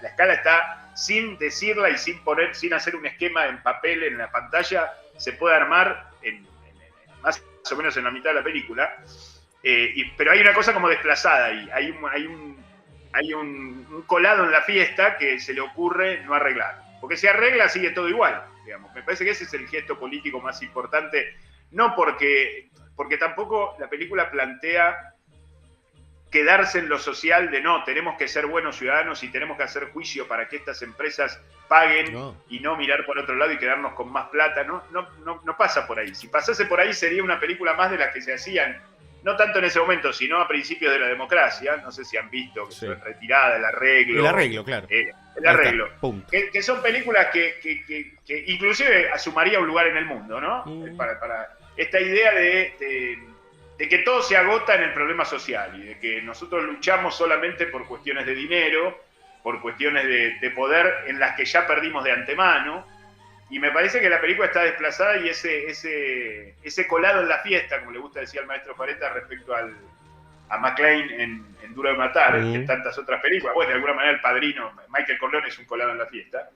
La escala está, sin decirla y sin hacer un esquema en papel en la pantalla, se puede armar más o menos en la mitad de la película. Pero hay una cosa como desplazada ahí. Hay un colado en la fiesta que se le ocurre no arreglar. Porque si arregla, sigue todo igual. Digamos. Me parece que ese es el gesto político más importante. No porque tampoco la película plantea quedarse en lo social de no, tenemos que ser buenos ciudadanos y tenemos que hacer juicio para que estas empresas paguen y no mirar por otro lado y quedarnos con más plata. No pasa por ahí. Si pasase por ahí sería una película más de las que se hacían, no tanto en ese momento, sino a principios de la democracia. No sé si han visto Retirada, El Arreglo. El Arreglo, claro. El Arreglo. Que son películas que inclusive asumiría un lugar en el mundo, ¿no? Para esta idea de que todo se agota en el problema social y de que nosotros luchamos solamente por cuestiones de dinero, por cuestiones de poder en las que ya perdimos de antemano. Y me parece que la película está desplazada y ese colado en la fiesta, como le gusta decir al maestro Fareta respecto a McClane en Duro de Matar, que en tantas otras películas. Bueno, de alguna manera El Padrino, Michael Corleone es un colado en la fiesta.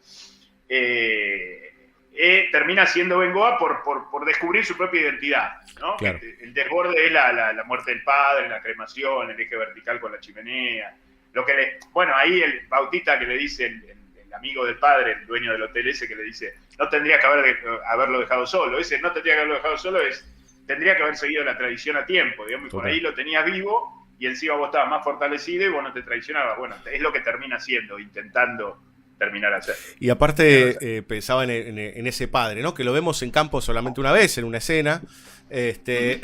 Termina siendo Bengoa por descubrir su propia identidad, ¿no? Claro. El desborde es la muerte del padre, la cremación, el eje vertical con la chimenea. Ahí el Bautista que le dice, el amigo del padre, el dueño del hotel ese, que le dice, no tendría que haberlo dejado solo. Ese no tendría que haberlo dejado solo, tendría que haber seguido la tradición a tiempo, digamos, y por ahí lo tenías vivo y encima vos estabas más fortalecido y vos no te traicionabas. Bueno, es lo que termina haciendo, intentando terminar a hacer. Y aparte pensaba en ese padre, ¿no? Que lo vemos en campo solamente una vez, en una escena, que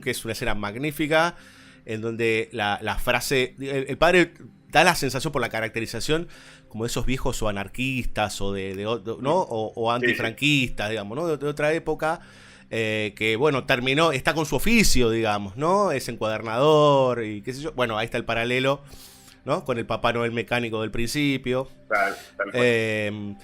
es una escena magnífica, en donde la frase, el padre da la sensación por la caracterización como de esos viejos o anarquistas o ¿no? o antifranquistas, digamos, ¿no? De otra época, que bueno, está con su oficio, digamos, ¿no? Es encuadernador y qué sé yo. Bueno, ahí está el paralelo, ¿no? Con el Papá Noel mecánico del principio. Tal cual.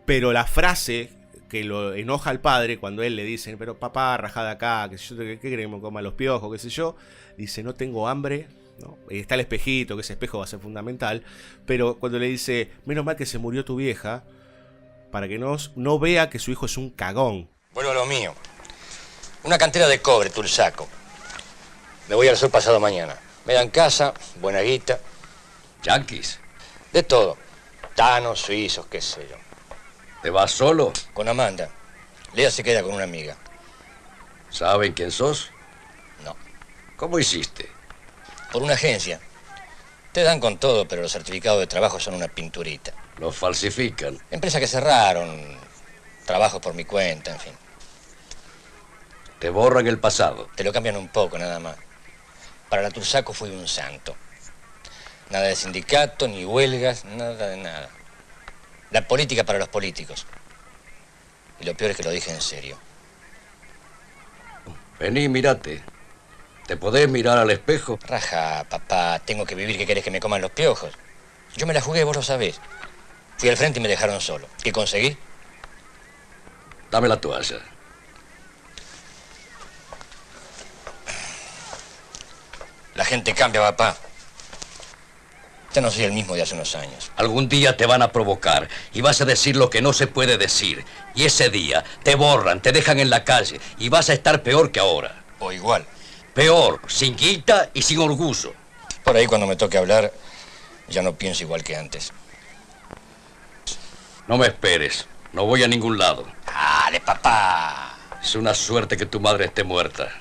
Pero la frase que lo enoja al padre cuando él le dice, pero papá, rajada acá, qué sé yo, ¿qué queremos? Coma los piojos, qué sé yo. Dice, no tengo hambre, ¿no? Y está el espejito, que ese espejo va a ser fundamental. Pero cuando le dice, menos mal que se murió tu vieja, para que no vea que su hijo es un cagón. Vuelvo a lo mío. Una cantera de cobre, Tulsaco. Me voy al sur pasado mañana. Me dan casa, buena guita. ¿Yanquis? De todo. Tanos, suizos, qué sé yo. ¿Te vas solo? Con Amanda. Lea se queda con una amiga. ¿Saben quién sos? No. ¿Cómo hiciste? Por una agencia. Te dan con todo, pero los certificados de trabajo son una pinturita. Los falsifican. Empresas que cerraron, trabajo por mi cuenta, en fin. Te borran el pasado. Te lo cambian un poco, nada más. Para la Tulsaco fui un santo. Nada de sindicato, ni huelgas, nada de nada. La política para los políticos. Y lo peor es que lo dije en serio. Vení, mírate. ¿Te podés mirar al espejo? Raja, papá, tengo que vivir, ¿qué querés que me coman los piojos? Yo me la jugué, vos lo sabés. Fui al frente y me dejaron solo. ¿Qué conseguí? Dame la toalla. La gente cambia, papá. Ya no soy el mismo de hace unos años. Algún día te van a provocar y vas a decir lo que no se puede decir. Y ese día te borran, te dejan en la calle y vas a estar peor que ahora. O igual. Peor, sin guita y sin orgullo. Por ahí cuando me toque hablar, ya no pienso igual que antes. No me esperes, no voy a ningún lado. ¡Dale, papá! Es una suerte que tu madre esté muerta.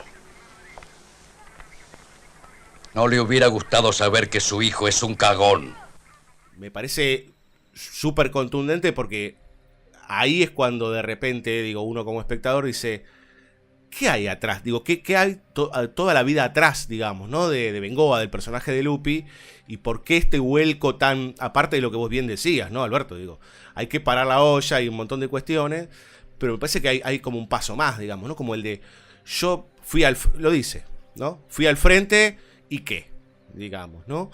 No le hubiera gustado saber que su hijo es un cagón. Me parece súper contundente porque ahí es cuando de repente, digo, uno como espectador dice, ¿qué hay atrás? Digo, ¿qué hay toda la vida atrás, digamos, ¿no? De Bengoa, del personaje de Lupi, y por qué este vuelco tan, aparte de lo que vos bien decías, ¿no, Alberto? Digo, hay que parar la olla y un montón de cuestiones, pero me parece que hay como un paso más, digamos, ¿no? Como el de, yo fui lo dice, ¿no? Fui al frente y qué, digamos, ¿no?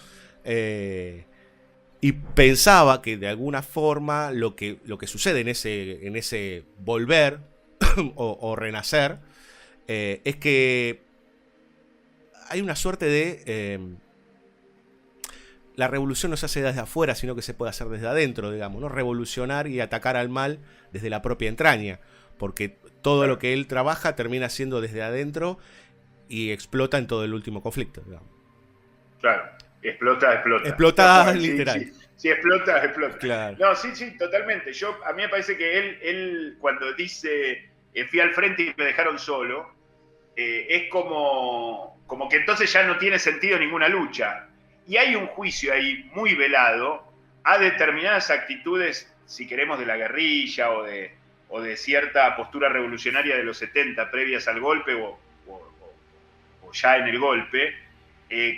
Y pensaba que de alguna forma lo que sucede en ese volver o renacer es que hay una suerte de... la revolución no se hace desde afuera, sino que se puede hacer desde adentro, digamos, ¿no? Revolucionar y atacar al mal desde la propia entraña, porque todo lo que él trabaja termina siendo desde adentro y explota en todo el último conflicto, digamos. Claro, explota. Explota literal. Sí, explota. Claro. No, sí, totalmente. A mí me parece que él cuando dice fui al frente y me dejaron solo, es como que entonces ya no tiene sentido ninguna lucha. Y hay un juicio ahí muy velado a determinadas actitudes, si queremos, de la guerrilla o de cierta postura revolucionaria de los 70 previas al golpe o ya en el golpe,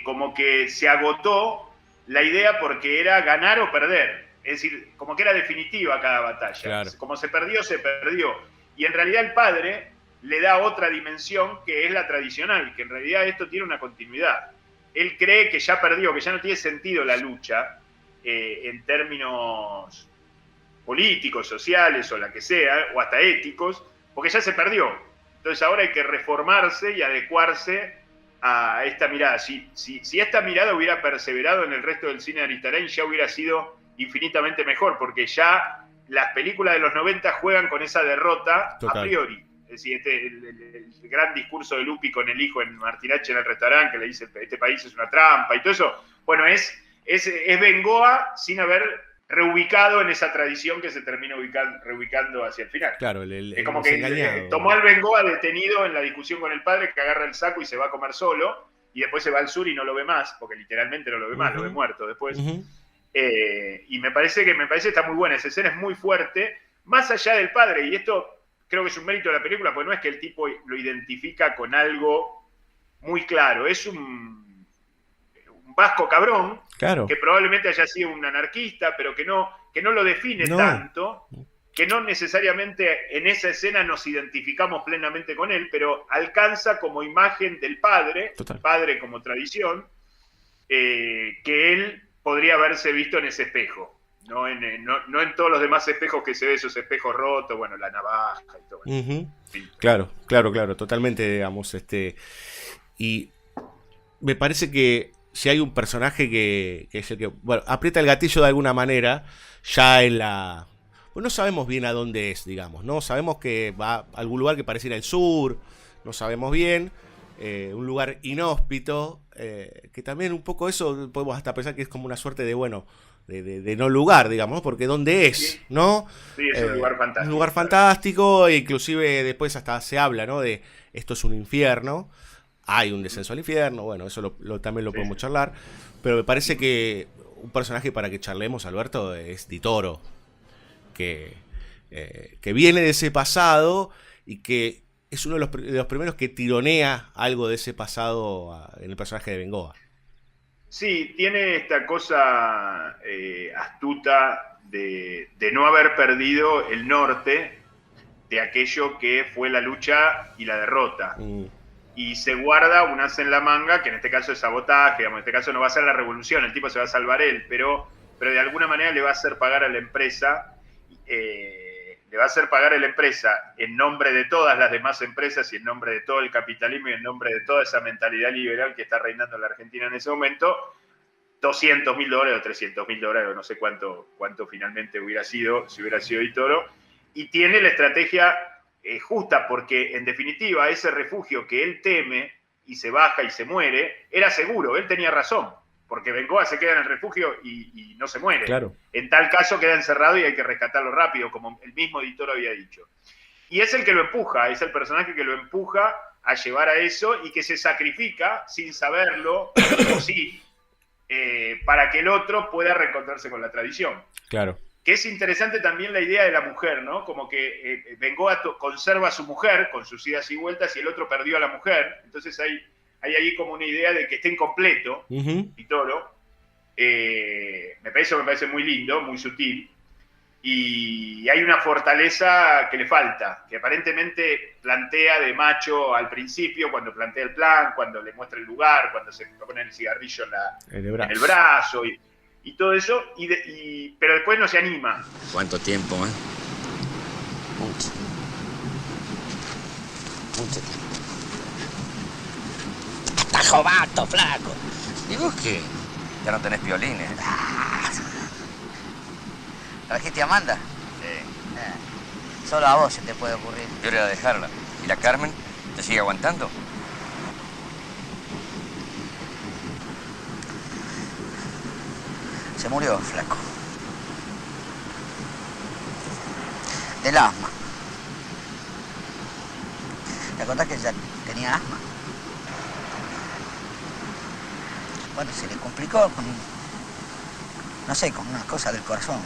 como que se agotó la idea porque era ganar o perder. Es decir, como que era definitiva cada batalla. Claro. Como se perdió, se perdió. Y en realidad el padre le da otra dimensión que es la tradicional, que en realidad esto tiene una continuidad. Él cree que ya perdió, que ya no tiene sentido la lucha en términos políticos, sociales o la que sea, o hasta éticos, porque ya se perdió. Entonces ahora hay que reformarse y adecuarse a esta mirada. Si esta mirada hubiera perseverado en el resto del cine de Aristarain, ya hubiera sido infinitamente mejor, porque ya las películas de los 90 juegan con esa derrota. Total. A priori. Es decir, el gran discurso de Lupi con el hijo en Martinacci en el restaurante, que le dice este país es una trampa y todo eso, bueno, es Bengoa sin haber reubicado en esa tradición que se termina reubicando hacia el final. Claro, es como que tomó al Bengoa detenido en la discusión con el padre, que agarra el saco y se va a comer solo, y después se va al sur y no lo ve más, porque literalmente no lo ve más, lo ve muerto después. Y me parece que está muy buena, esa escena es muy fuerte, más allá del padre, y esto creo que es un mérito de la película, porque no es que el tipo lo identifica con algo muy claro, es un vasco cabrón, claro, que probablemente haya sido un anarquista, pero que no lo define tanto, que no necesariamente en esa escena nos identificamos plenamente con él, pero alcanza como imagen del padre, padre como tradición, que él podría haberse visto en ese espejo. No en todos los demás espejos que se ve, esos espejos rotos, bueno, la navaja y todo. Sí. Claro, totalmente, digamos. Y me parece que si hay un personaje que es el que, bueno, aprieta el gatillo de alguna manera, ya en la... Pues no sabemos bien a dónde es, digamos, ¿no? Sabemos que va a algún lugar que pareciera el sur, no sabemos bien, un lugar inhóspito, que también un poco eso podemos hasta pensar que es como una suerte de, bueno... De no lugar, digamos, porque ¿dónde es? ¿No? Sí, es un lugar fantástico. Un lugar fantástico, e inclusive después hasta se habla, ¿no? De esto es un infierno, hay un descenso al infierno, bueno, eso también lo podemos charlar, pero me parece que un personaje para que charlemos, Alberto, es Di Toro, que viene de ese pasado y que es uno de los primeros que tironea algo de ese pasado en el personaje de Bengoa. Sí, tiene esta cosa astuta de no haber perdido el norte de aquello que fue la lucha y la derrota. Y se guarda un as en la manga, que en este caso es sabotaje, digamos, en este caso no va a ser la revolución, el tipo se va a salvar él, pero de alguna manera le va a hacer pagar a la empresa, en nombre de todas las demás empresas y en nombre de todo el capitalismo y en nombre de toda esa mentalidad liberal que está reinando en la Argentina en ese momento, $200.000 o $300.000, no sé cuánto finalmente hubiera sido, si hubiera sido Di Toro, y tiene la estrategia justa, porque en definitiva ese refugio que él teme y se baja y se muere, era seguro, él tenía razón, porque Bengoa se queda en el refugio y no se muere. Claro. En tal caso queda encerrado y hay que rescatarlo rápido, como el mismo Di Toro había dicho. Y es el que lo empuja, es el personaje que lo empuja a llevar a eso y que se sacrifica sin saberlo, o sí, para que el otro pueda reencontrarse con la tradición. Claro. que es interesante también la idea de la mujer, ¿no? Como que Bengoa conserva a su mujer con sus idas y vueltas y el otro perdió a la mujer. Entonces hay ahí como una idea de que está incompleto, Vittorio. Me parece muy lindo, muy sutil. Y hay una fortaleza que le falta, que aparentemente plantea de macho al principio, cuando plantea el plan, cuando le muestra el lugar, cuando se pone el cigarrillo en el brazo y todo eso, pero después no se anima. ¿Cuánto tiempo, eh? Mucho. Mucho tiempo. ¡Estás jovato, flaco! ¿Y vos qué? Ya no tenés violines. ¿Trajiste a Amanda? Sí. Solo a vos se te puede ocurrir. Yo era a dejarla. ¿Y la Carmen? ¿Te sigue aguantando? Se murió, flaco. Del asma. ¿Te acordás que ella tenía asma? Bueno, se le complicó con, no sé, con una cosa del corazón.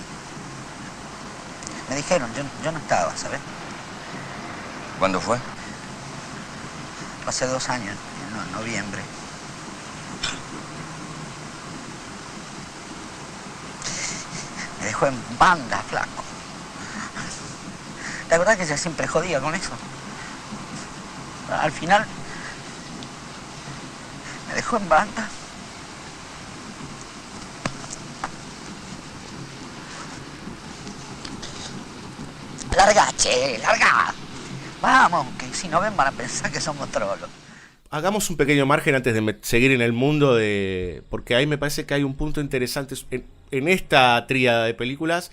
Me dijeron, yo no estaba, ¿sabes? ¿Cuándo fue? Hace 2 años, en noviembre. Me dejó en banda, flaco. ¿Te acordás que ella siempre jodía con eso? Al final, me dejó en banda. Larga, che, larga. Vamos, que si no ven van a pensar que somos trolos. Hagamos un pequeño margen antes de seguir en el mundo porque ahí me parece que hay un punto interesante en esta tríada de películas,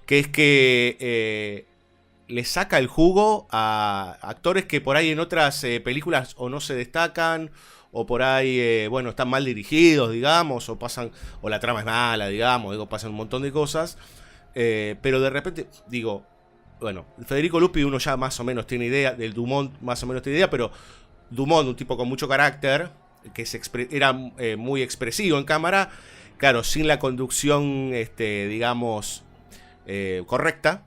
que es que le saca el jugo a actores que por ahí en otras películas o no se destacan, o por ahí, bueno, están mal dirigidos, digamos, o la trama es mala, digamos, pasan un montón de cosas, pero de repente, digo, bueno, Federico Lupi uno ya más o menos tiene idea, del Dumont más o menos tiene idea, pero Dumont, un tipo con mucho carácter, que era muy expresivo en cámara, claro, sin la conducción, digamos, correcta,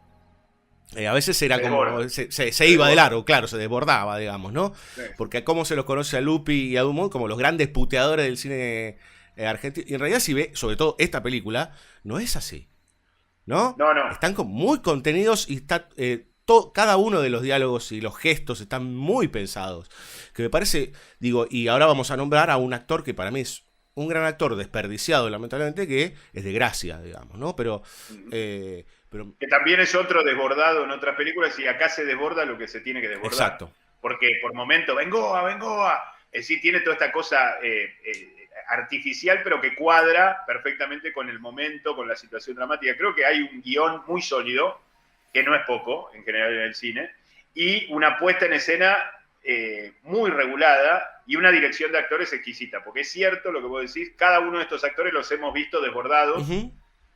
a veces era como, se iba de largo, claro, se desbordaba, digamos, ¿no? Sí. Porque a cómo se los conoce a Lupi y a Dumont como los grandes puteadores del cine argentino, y en realidad si ve, sobre todo esta película, no es así, ¿no? No. Están muy contenidos y está... cada uno de los diálogos y los gestos están muy pensados. Que me parece, digo, y ahora vamos a nombrar a un actor que para mí es un gran actor desperdiciado, lamentablemente, que es de gracia, digamos, ¿no? Pero que también es otro desbordado en otras películas y acá se desborda lo que se tiene que desbordar. Exacto. Porque por momento, Bengoa. Sí, tiene toda esta cosa artificial, pero que cuadra perfectamente con el momento, con la situación dramática. Creo que hay un guión muy sólido, que no es poco, en general en el cine, y una puesta en escena muy regulada y una dirección de actores exquisita, porque es cierto lo que vos decís, cada uno de estos actores los hemos visto desbordados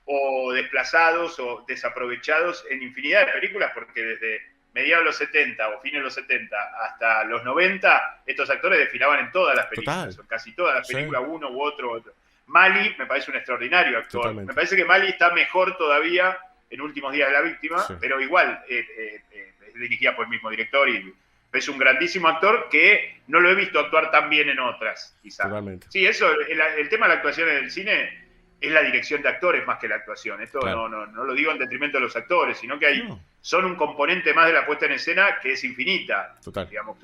o desplazados o desaprovechados en infinidad de películas, porque desde mediados de los 70 o fines de los 70 hasta los 90, estos actores desfilaban en todas las películas, o casi todas las películas, uno u otro. Mali me parece un extraordinario actor. Totalmente. Me parece que Mali está mejor todavía en Últimos Días de la Víctima, pero igual es dirigida por el mismo director y es un grandísimo actor que no lo he visto actuar tan bien en otras, quizás. Totalmente. Sí, eso, el tema de la actuación en el cine es la dirección de actores más que la actuación. Esto claro. no lo digo en detrimento de los actores, sino que son un componente más de la puesta en escena que es infinita. Total. Digamos,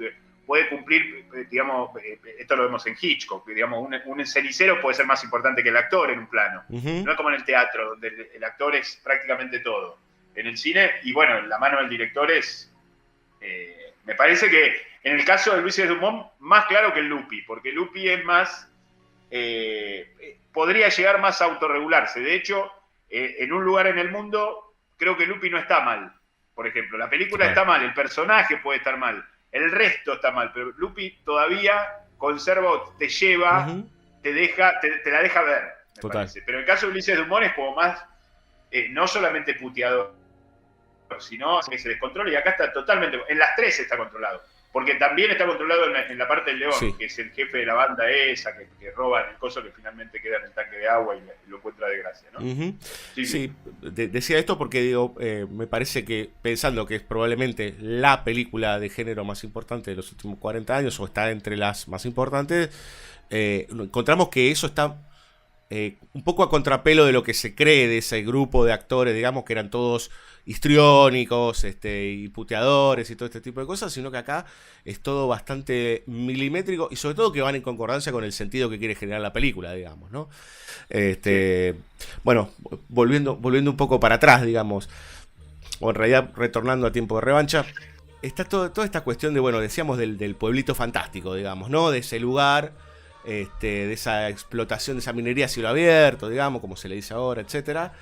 puede cumplir, digamos, esto lo vemos en Hitchcock, digamos, un cenicero puede ser más importante que el actor en un plano. No es como en el teatro, donde el actor es prácticamente todo. En el cine, y bueno, la mano del director es... me parece que en el caso de Luis Dumont, más claro que el Lupi, porque Lupi es más... podría llegar más a autorregularse. De hecho, en un lugar en el mundo, creo que Lupi no está mal. Por ejemplo, la película está mal, el personaje puede estar mal, el resto está mal, pero Lupi todavía conserva, te lleva, te la deja ver, me parece. Pero en el caso de Ulises Dumont es como más, no solamente puteador, sino que se descontrola, y acá está totalmente, en las tres está controlado. porque también está controlado en la parte del león, Sí. que es el jefe de la banda esa, que roba el coso que finalmente queda en el tanque de agua y lo encuentra de gracia, ¿no? Ujú. Sí. Sí, decía esto porque digo, me parece que pensando que es probablemente la película de género más importante de los últimos 40 años, o está entre las más importantes, encontramos que eso está un poco a contrapelo de lo que se cree de ese grupo de actores, digamos, que eran todos histriónicos, y puteadores y todo este tipo de cosas, sino que acá es todo bastante milimétrico y sobre todo que van en concordancia con el sentido que quiere generar la película, digamos, ¿no? Bueno, volviendo un poco para atrás, digamos, o en realidad retornando a Tiempo de Revancha, está toda esta cuestión de, bueno, decíamos del pueblito fantástico, digamos, ¿no? De ese lugar, de esa explotación, de esa minería a cielo abierto, digamos, como se le dice ahora, etcétera.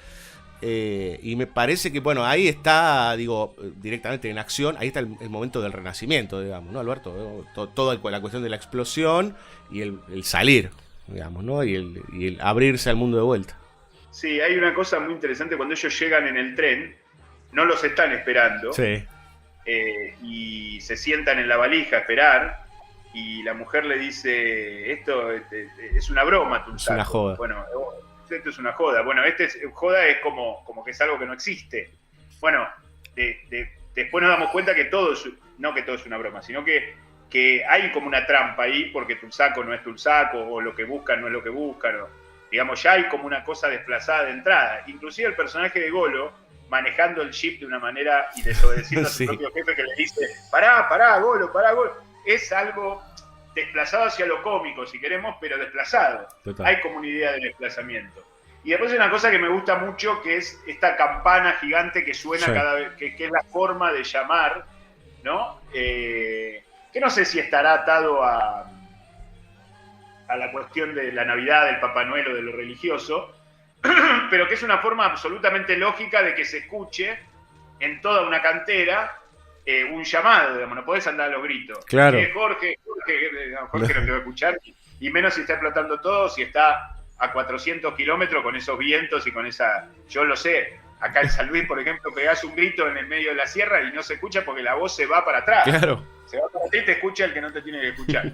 Y me parece que, bueno, ahí está, digo, directamente en acción, ahí está el momento del renacimiento, digamos, ¿no, Alberto? Toda la cuestión de la explosión y el salir, digamos, ¿no? Y el abrirse al mundo de vuelta. Sí, hay una cosa muy interesante cuando ellos llegan en el tren, no los están esperando, Sí. Y se sientan en la valija a esperar, y la mujer le dice, esto es una broma, Tulsaco. Es una joda. Bueno, esto es una joda. Bueno, joda es como que es algo que no existe. Bueno, después nos damos cuenta que no que todo es una broma, sino que hay como una trampa ahí, porque Tulsaco no es Tulsaco, o lo que buscan no es lo que buscan, o, digamos, ya hay como una cosa desplazada de entrada. Inclusive el personaje de Golo, manejando el jeep de una manera y desobedeciendo a su Sí. propio jefe, que le dice, pará, Golo, es algo desplazado hacia lo cómico, si queremos, pero desplazado. Total. Hay como una idea de desplazamiento. Y después hay una cosa que me gusta mucho, que es esta campana gigante que suena Sí. cada vez, que es la forma de llamar, ¿no? Que no sé si estará atado a la cuestión de la Navidad, del Papá Noel o de lo religioso, pero que es una forma absolutamente lógica de que se escuche en toda una cantera un llamado, digamos, no podés andar a los gritos. Claro. Jorge no te va a escuchar, y menos si está explotando todo, si está a 400 kilómetros con esos vientos y con esa... Yo lo sé, acá en San Luis, por ejemplo, pegás un grito en el medio de la sierra y no se escucha porque la voz se va para atrás. Claro. Se va para ti y te escucha el que no te tiene que escuchar.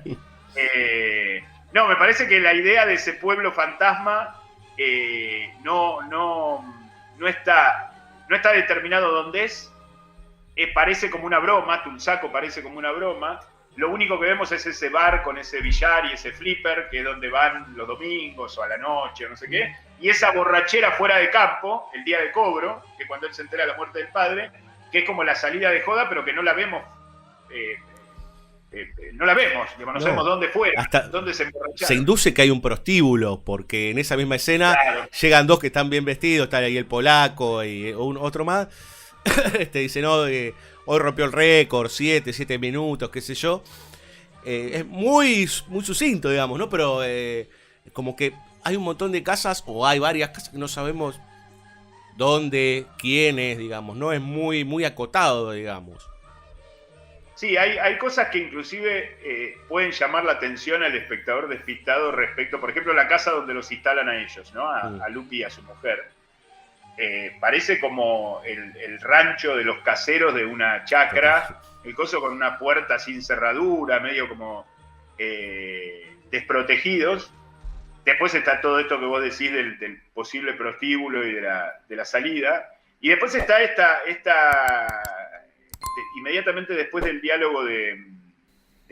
No, me parece que la idea de ese pueblo fantasma no está determinado dónde es. Parece como una broma, Tulsaco parece como una broma. Lo único que vemos es ese bar con ese billar y ese flipper, que es donde van los domingos o a la noche o no sé qué. Y esa borrachera fuera de campo, el día de cobro, que cuando él se entera de la muerte del padre, que es como la salida de joda, pero que no la vemos. Digamos, no sabemos dónde fue, dónde se emborracharon. Se induce que hay un prostíbulo, porque en esa misma escena llegan dos que están bien vestidos, está ahí el polaco y otro más. Dice, no, hoy rompió el récord, 7 minutos, qué sé yo. Es muy sucinto, digamos, ¿no? Pero como que hay un montón de casas, o hay varias casas que no sabemos dónde, quiénes, digamos, ¿no? Es muy acotado, digamos. Sí, hay cosas que inclusive pueden llamar la atención al espectador despistado respecto, por ejemplo, la casa donde los instalan a ellos, ¿no? A Lupi y a su mujer. Parece como el rancho de los caseros de una chacra, el coso con una puerta sin cerradura, medio como desprotegidos. Después está todo esto que vos decís del posible prostíbulo y de la salida. Y después está inmediatamente después del diálogo de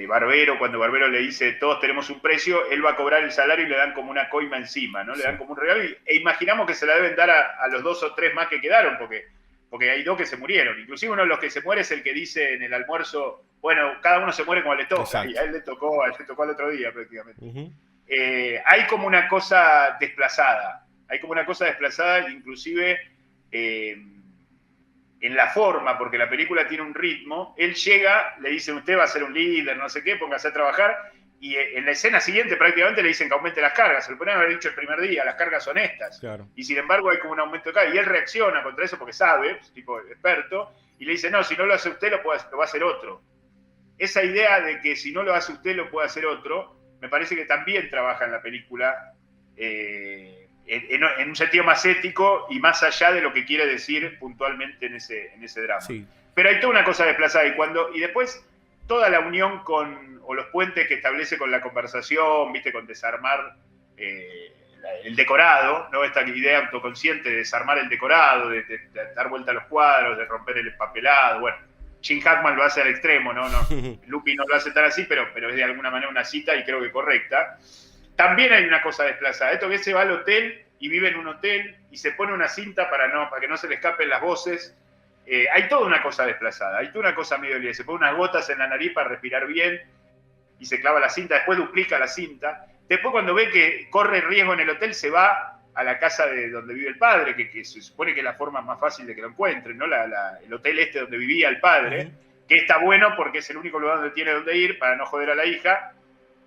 Barbero, cuando Barbero le dice todos tenemos un precio, él va a cobrar el salario y le dan como una coima encima, ¿no? Le dan como un regalo e imaginamos que se la deben dar a los 2 o 3 más que quedaron, porque hay 2 que se murieron. Inclusive uno de los que se muere es el que dice en el almuerzo, bueno, cada uno se muere como le toca. Exacto. Y a él le tocó al otro día prácticamente. Hay como una cosa desplazada, inclusive en la forma, porque la película tiene un ritmo. Él llega, le dicen, usted va a ser un líder, no sé qué, póngase a trabajar, y en la escena siguiente prácticamente le dicen que aumente las cargas. Se lo podrían haber dicho el primer día, las cargas son estas. Claro. Y sin embargo hay como un aumento de carga, y él reacciona contra eso porque sabe, tipo experto, y le dice, no, si no lo hace usted, lo va a hacer otro. Esa idea de que si no lo hace usted, lo puede hacer otro, me parece que también trabaja en la película en un sentido más ético y más allá de lo que quiere decir puntualmente en ese drama. Sí. Pero hay toda una cosa desplazada, y después toda la unión o los puentes que establece con la conversación, viste, con desarmar el decorado, ¿no? Esta idea autoconsciente de desarmar el decorado, de dar vuelta a los cuadros, de romper el empapelado, bueno. Gene Hackman lo hace al extremo, ¿no? Lupi no lo hace tan así, pero es de alguna manera una cita y creo que correcta. También hay una cosa desplazada. Esto que se va al hotel y vive en un hotel y se pone una cinta para que no se le escapen las voces. Hay toda una cosa desplazada, hay toda una cosa medio libre. Se pone unas gotas en la nariz para respirar bien y se clava la cinta, después duplica la cinta. Después cuando ve que corre riesgo en el hotel se va a la casa de donde vive el padre, que se supone que es la forma más fácil de que lo encuentren, ¿no? El hotel donde vivía el padre, que está bueno porque es el único lugar donde tiene donde ir para no joder a la hija,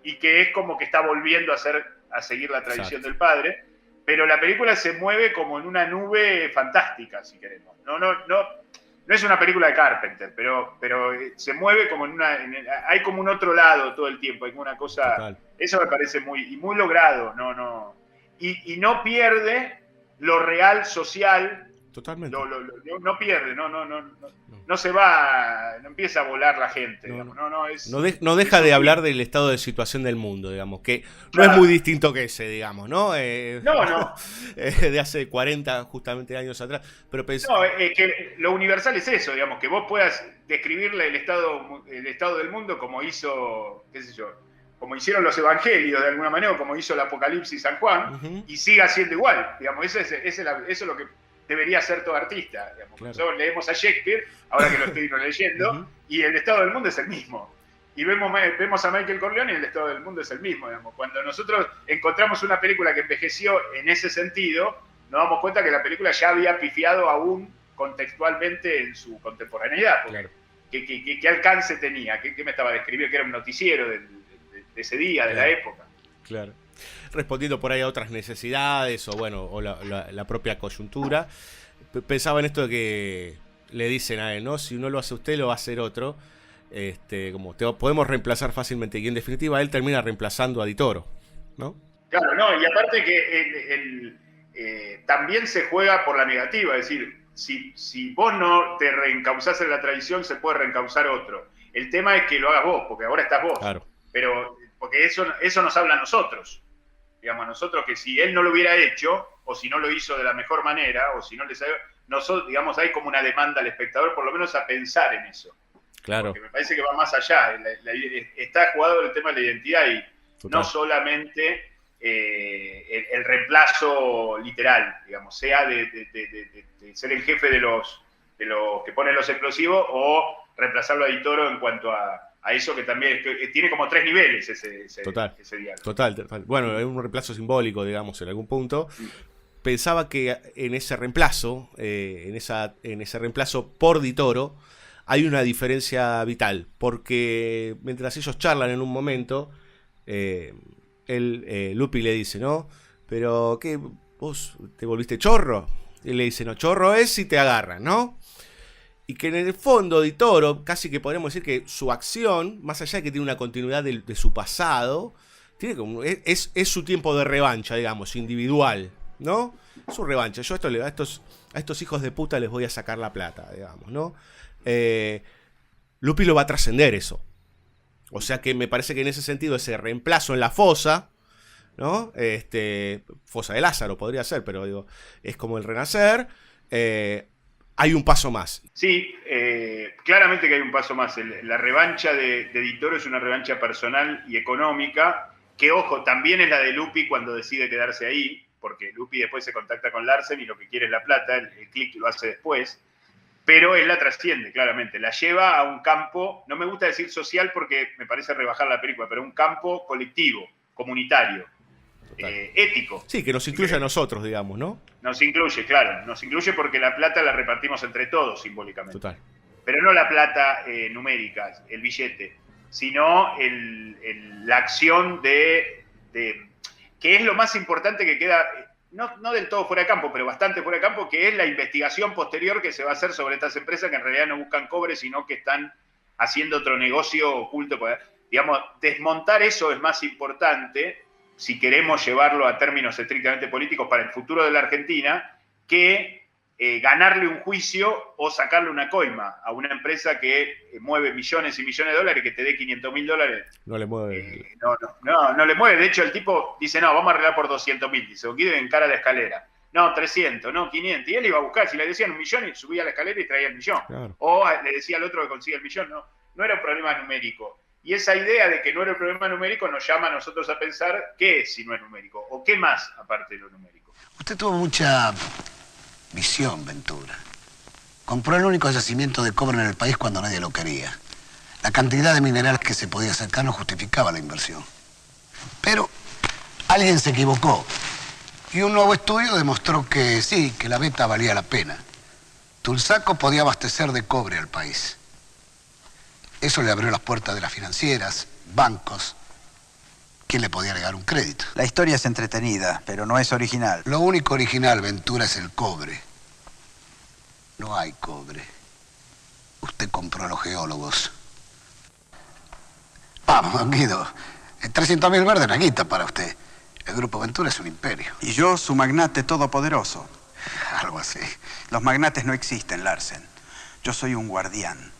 y que es como que está volviendo a seguir la tradición del padre, pero la película se mueve como en una nube fantástica, si queremos. No es una película de Carpenter, pero se mueve como hay como un otro lado todo el tiempo, hay como una cosa. Total. Eso me parece muy logrado, y no pierde lo real social. Totalmente. No pierde, no se va, no empieza a volar la gente, no deja de hablar del estado de situación del mundo, digamos, que no es muy distinto que ese, digamos, ¿no? De hace 40 justamente años atrás, pero es que lo universal es eso, digamos, que vos puedas describirle el estado del mundo como hizo, qué sé yo, como hicieron los evangelios de alguna manera, o como hizo el Apocalipsis San Juan, y siga siendo igual, digamos, eso es lo que debería ser todo artista. Digamos. Claro. Nosotros leemos a Shakespeare, ahora que lo estoy releyendo, y el estado del mundo es el mismo. Y vemos a Michael Corleone y el estado del mundo es el mismo. Digamos. Cuando nosotros encontramos una película que envejeció en ese sentido, nos damos cuenta que la película ya había pifiado aún contextualmente en su contemporaneidad. Claro. ¿Qué alcance tenía? ¿Qué me estaba describiendo? Que era un noticiero de ese día, de la época. Claro. Respondiendo por ahí a otras necesidades o la propia coyuntura. Pensaba en esto de que le dicen a él, ¿no? Si no lo hace usted, lo va a hacer otro. Podemos reemplazar fácilmente. Y en definitiva, él termina reemplazando a Di Toro, ¿no? Claro, y aparte que también se juega por la negativa. Es decir, si vos no te reencauzás en la tradición, se puede reencauzar otro. El tema es que lo hagas vos, porque ahora estás vos. Claro. Pero porque eso nos habla a nosotros. Digamos, a nosotros que si él no lo hubiera hecho, o si no lo hizo de la mejor manera, o si no le salió, nosotros, digamos, hay como una demanda al espectador, por lo menos a pensar en eso. Claro. Porque me parece que va más allá. Está jugado el tema de la identidad y no solamente el reemplazo literal, digamos, sea de ser el jefe de los que ponen los explosivos o reemplazarlo a Di Toro en cuanto a eso que también tiene como 3 niveles ese diálogo. Total. Bueno, es un reemplazo simbólico, digamos, en algún punto. Pensaba que en ese reemplazo, en ese reemplazo por Di Toro, hay una diferencia vital, porque mientras ellos charlan en un momento, Lupi le dice, ¿no? Pero, ¿qué? ¿Vos te volviste chorro? Y le dice, no, chorro es si te agarran, ¿no? Y que en el fondo Di Toro, casi que podríamos decir que su acción, más allá de que tiene una continuidad de su pasado, tiene como, es su tiempo de revancha, digamos, individual, ¿no? Su revancha. Yo a estos hijos de puta les voy a sacar la plata, digamos, ¿no? Lupi lo va a trascender eso. O sea que me parece que en ese sentido ese reemplazo en la fosa, ¿no? Fosa de Lázaro podría ser, pero digo, es como el renacer. Hay un paso más. Sí, claramente que hay un paso más. La revancha de Di Toro es una revancha personal y económica, que, ojo, también es la de Lupi cuando decide quedarse ahí, porque Lupi después se contacta con Larsen y lo que quiere es la plata, el clic lo hace después, pero él la trasciende, claramente. La lleva a un campo, no me gusta decir social porque me parece rebajar la película, pero un campo colectivo, comunitario. Ético. Sí, que nos incluye a nosotros, digamos, ¿no? Nos incluye, claro. Nos incluye porque la plata la repartimos entre todos simbólicamente. Total. Pero no la plata numérica, el billete, sino la acción que es lo más importante que queda, no del todo fuera de campo, pero bastante fuera de campo, que es la investigación posterior que se va a hacer sobre estas empresas que en realidad no buscan cobre, sino que están haciendo otro negocio oculto. Digamos, desmontar eso es más importante si queremos llevarlo a términos estrictamente políticos para el futuro de la Argentina, que ganarle un juicio o sacarle una coima a una empresa que mueve millones y millones de dólares, que te dé $500.000. No le mueve. No le mueve. De hecho, el tipo dice, no, vamos a arreglar por 200.000. Dice, Guido encara la escalera. No, 300, no, 500. Y él iba a buscar, si le decían 1.000.000, subía a la escalera y traía el millón. Claro. O le decía al otro que consigue el millón. No era un problema numérico. Y esa idea de que no era un problema numérico nos llama a nosotros a pensar qué es si no es numérico, o qué más aparte de lo numérico. Usted tuvo mucha visión, Ventura. Compró el único yacimiento de cobre en el país cuando nadie lo quería. La cantidad de minerales que se podía sacar no justificaba la inversión. Pero alguien se equivocó. Y un nuevo estudio demostró que sí, que la beta valía la pena. Tulsaco podía abastecer de cobre al país. Eso le abrió las puertas de las financieras, bancos. ¿Quién le podía negar un crédito? La historia es entretenida, pero no es original. Lo único original, Ventura, es el cobre. No hay cobre. Usted compró a los geólogos. Vamos, don Guido. 300.000 verdes, una guita para usted. El Grupo Ventura es un imperio. Y yo, su magnate todopoderoso. Algo así. Los magnates no existen, Larsen. Yo soy un guardián,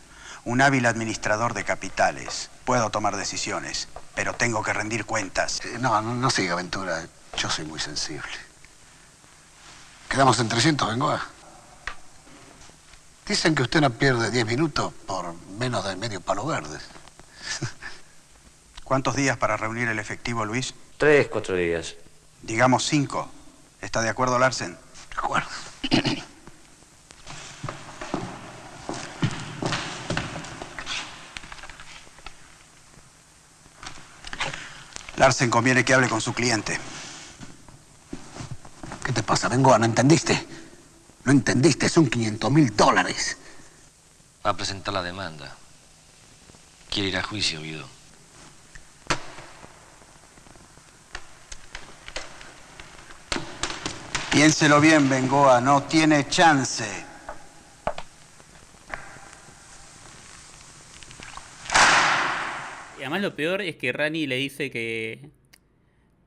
un hábil administrador de capitales. Puedo tomar decisiones, pero tengo que rendir cuentas. No siga, Ventura. Yo soy muy sensible. Quedamos en 300, Bengoa. Dicen que usted no pierde 10 minutos por menos de medio palo verde. ¿Cuántos días para reunir el efectivo, Luis? 3, 4 días. Digamos 5. ¿Está de acuerdo, Larsen? De acuerdo. Larsen, conviene que hable con su cliente. ¿Qué te pasa, Bengoa? ¿No entendiste? No entendiste, son $500.000. Va a presentar la demanda. Quiere ir a juicio, Guido. Piénselo bien, Bengoa, no tiene chance. Y además lo peor es que Rani le dice que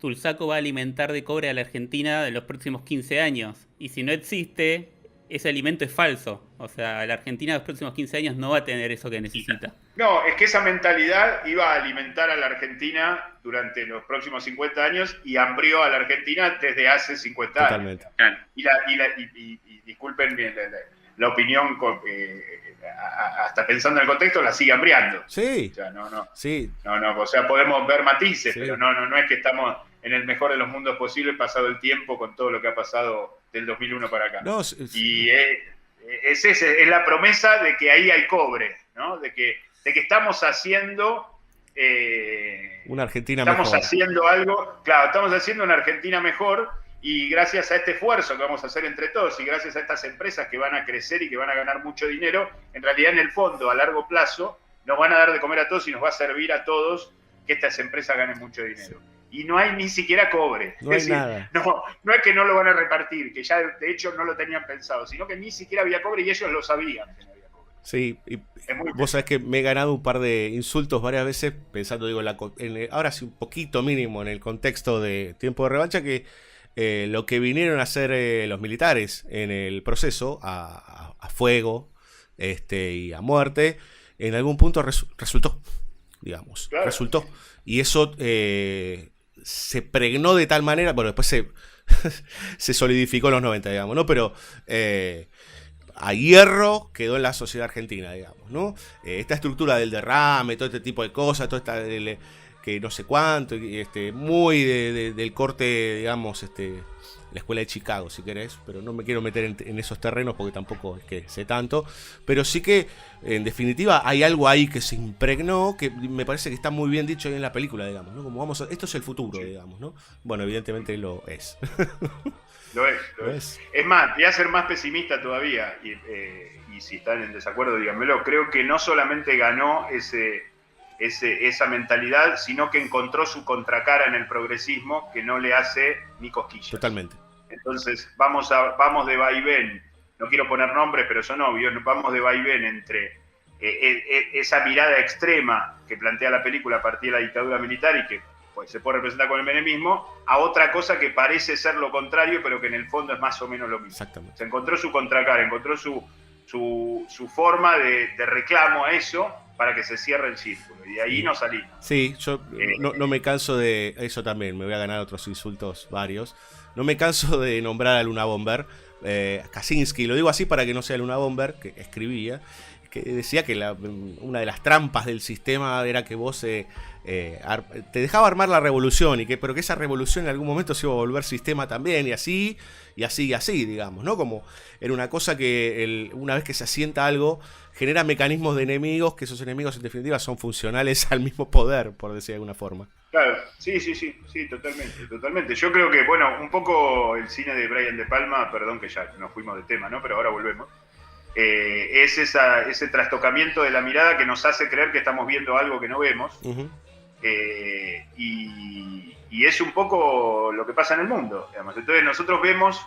Tulsaco va a alimentar de cobre a la Argentina en los próximos 15 años. Y si no existe, ese alimento es falso. O sea, la Argentina en los próximos 15 años no va a tener eso que necesita. No, es que esa mentalidad iba a alimentar a la Argentina durante los próximos 50 años y hambrió a la Argentina desde hace 50 Totalmente. años. Y disculpen la opinión, hasta pensando en el contexto, la sigue hambriando. Sí. O sea, Sí. o sea, podemos ver matices, Sí. pero no es que estamos en el mejor de los mundos posible pasado el tiempo con todo lo que ha pasado del 2001 para acá. No, Y es la promesa de que ahí hay cobre, ¿no? De que estamos haciendo una Argentina estamos mejor. haciendo algo, claro, estamos haciendo una Argentina mejor, y gracias a este esfuerzo que vamos a hacer entre todos y gracias a estas empresas que van a crecer y que van a ganar mucho dinero, en realidad en el fondo, a largo plazo, nos van a dar de comer a todos y nos va a servir a todos que estas empresas ganen mucho dinero. Y no hay ni siquiera cobre. No hay nada. No es que no lo van a repartir, que ya de hecho no lo tenían pensado, sino que ni siquiera había cobre y ellos lo sabían que no había cobre. Sí, y muy vos sabés que me he ganado un par de insultos varias veces pensando, digo, ahora sí un poquito mínimo en el contexto de tiempo de revancha, que lo que vinieron a hacer los militares en el proceso, a fuego y a muerte, en algún punto resultó, digamos, Claro. resultó. Y eso se pregnó de tal manera, bueno, después se solidificó en los 90, digamos, ¿no? Pero a hierro quedó en la sociedad argentina, digamos, ¿no? Esta estructura del derrame, todo este tipo de cosas, todo esta que no sé cuánto, muy del corte, digamos, la escuela de Chicago, si querés, pero no me quiero meter en esos terrenos porque tampoco es que sé tanto, pero sí que, en definitiva, hay algo ahí que se impregnó, que me parece que está muy bien dicho ahí en la película, digamos, ¿no? Como esto es el futuro, Sí. digamos, ¿no? Bueno, evidentemente lo es. Lo es. Es más, voy a ser más pesimista todavía, y si están en desacuerdo, díganmelo. Creo que no solamente ganó esa mentalidad, sino que encontró su contracara en el progresismo que no le hace ni cosquillas. Totalmente. Entonces, vamos de vaivén, no quiero poner nombres, pero son obvios, vamos de vaivén entre esa mirada extrema que plantea la película a partir de la dictadura militar y que se puede representar con el menemismo, a otra cosa que parece ser lo contrario, pero que en el fondo es más o menos lo mismo. Exactamente. Se encontró su contracara, encontró su forma de reclamo a eso para que se cierre el círculo. Y de ahí nos salimos. Sí, yo no me canso de... Eso también, me voy a ganar otros insultos varios. No me canso de nombrar a Luna Bomber. Kaczynski, lo digo así para que no sea Luna Bomber, que escribía, que decía que una de las trampas del sistema era que vos te dejaba armar la revolución, pero que esa revolución en algún momento se iba a volver sistema también, y así, digamos, ¿no? Como era una cosa que una vez que se asienta algo, genera mecanismos de enemigos, que esos enemigos en definitiva son funcionales al mismo poder, por decir de alguna forma. Claro, sí, totalmente. Yo creo que, bueno, un poco el cine de Brian De Palma, perdón que ya nos fuimos de tema, ¿no? Pero ahora volvemos. Es ese trastocamiento de la mirada que nos hace creer que estamos viendo algo que no vemos. Uh-huh. Y es un poco lo que pasa en el mundo, digamos. Entonces nosotros vemos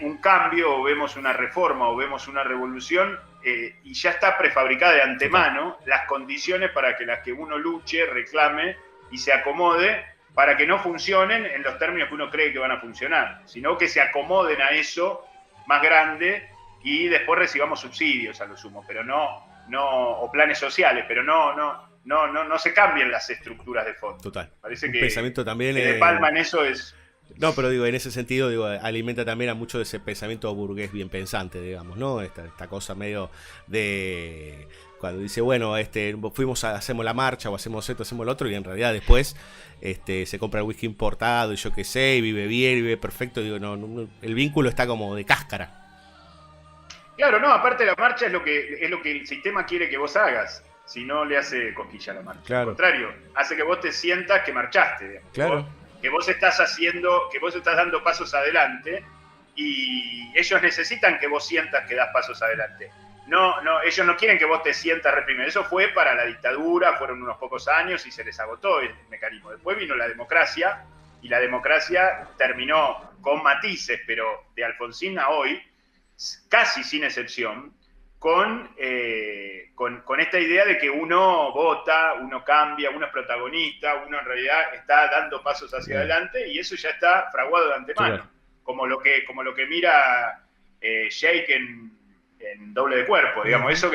un cambio, o vemos una reforma, o vemos una revolución, y ya está prefabricada de antemano las condiciones para que las que uno luche, reclame y se acomode, para que no funcionen en los términos que uno cree que van a funcionar, sino que se acomoden a eso más grande y después recibamos subsidios a lo sumo, pero o planes sociales, pero no se cambien las estructuras de fondo. Total. Parece Un que pensamiento también De Palma en eso es... No, pero digo, en ese sentido, alimenta también a mucho de ese pensamiento burgués bien pensante, digamos, ¿no? Esta cosa medio de... Cuando dice, bueno, hacemos la marcha, o hacemos esto, hacemos lo otro, y en realidad después se compra el whisky importado, y yo qué sé, y vive bien, y vive perfecto. Digo, no, el vínculo está como de cáscara. Claro, no, aparte la marcha es lo que el sistema quiere que vos hagas. Si no, le hace cosquilla a la marcha. Claro. Al contrario, hace que vos te sientas que marchaste, digamos. Claro. Que vos estás dando pasos adelante, y ellos necesitan que vos sientas que das pasos adelante. No, ellos no quieren que vos te sientas reprimido. Eso fue para la dictadura, fueron unos pocos años y se les agotó el mecanismo. Después vino la democracia, y la democracia terminó con matices, pero de Alfonsín a hoy, casi sin excepción, con esta idea de que uno vota, uno cambia, uno es protagonista, uno en realidad está dando pasos hacia adelante, y eso ya está fraguado de antemano. Claro. Como lo que mira Jake en Doble de Cuerpo, digamos. Eso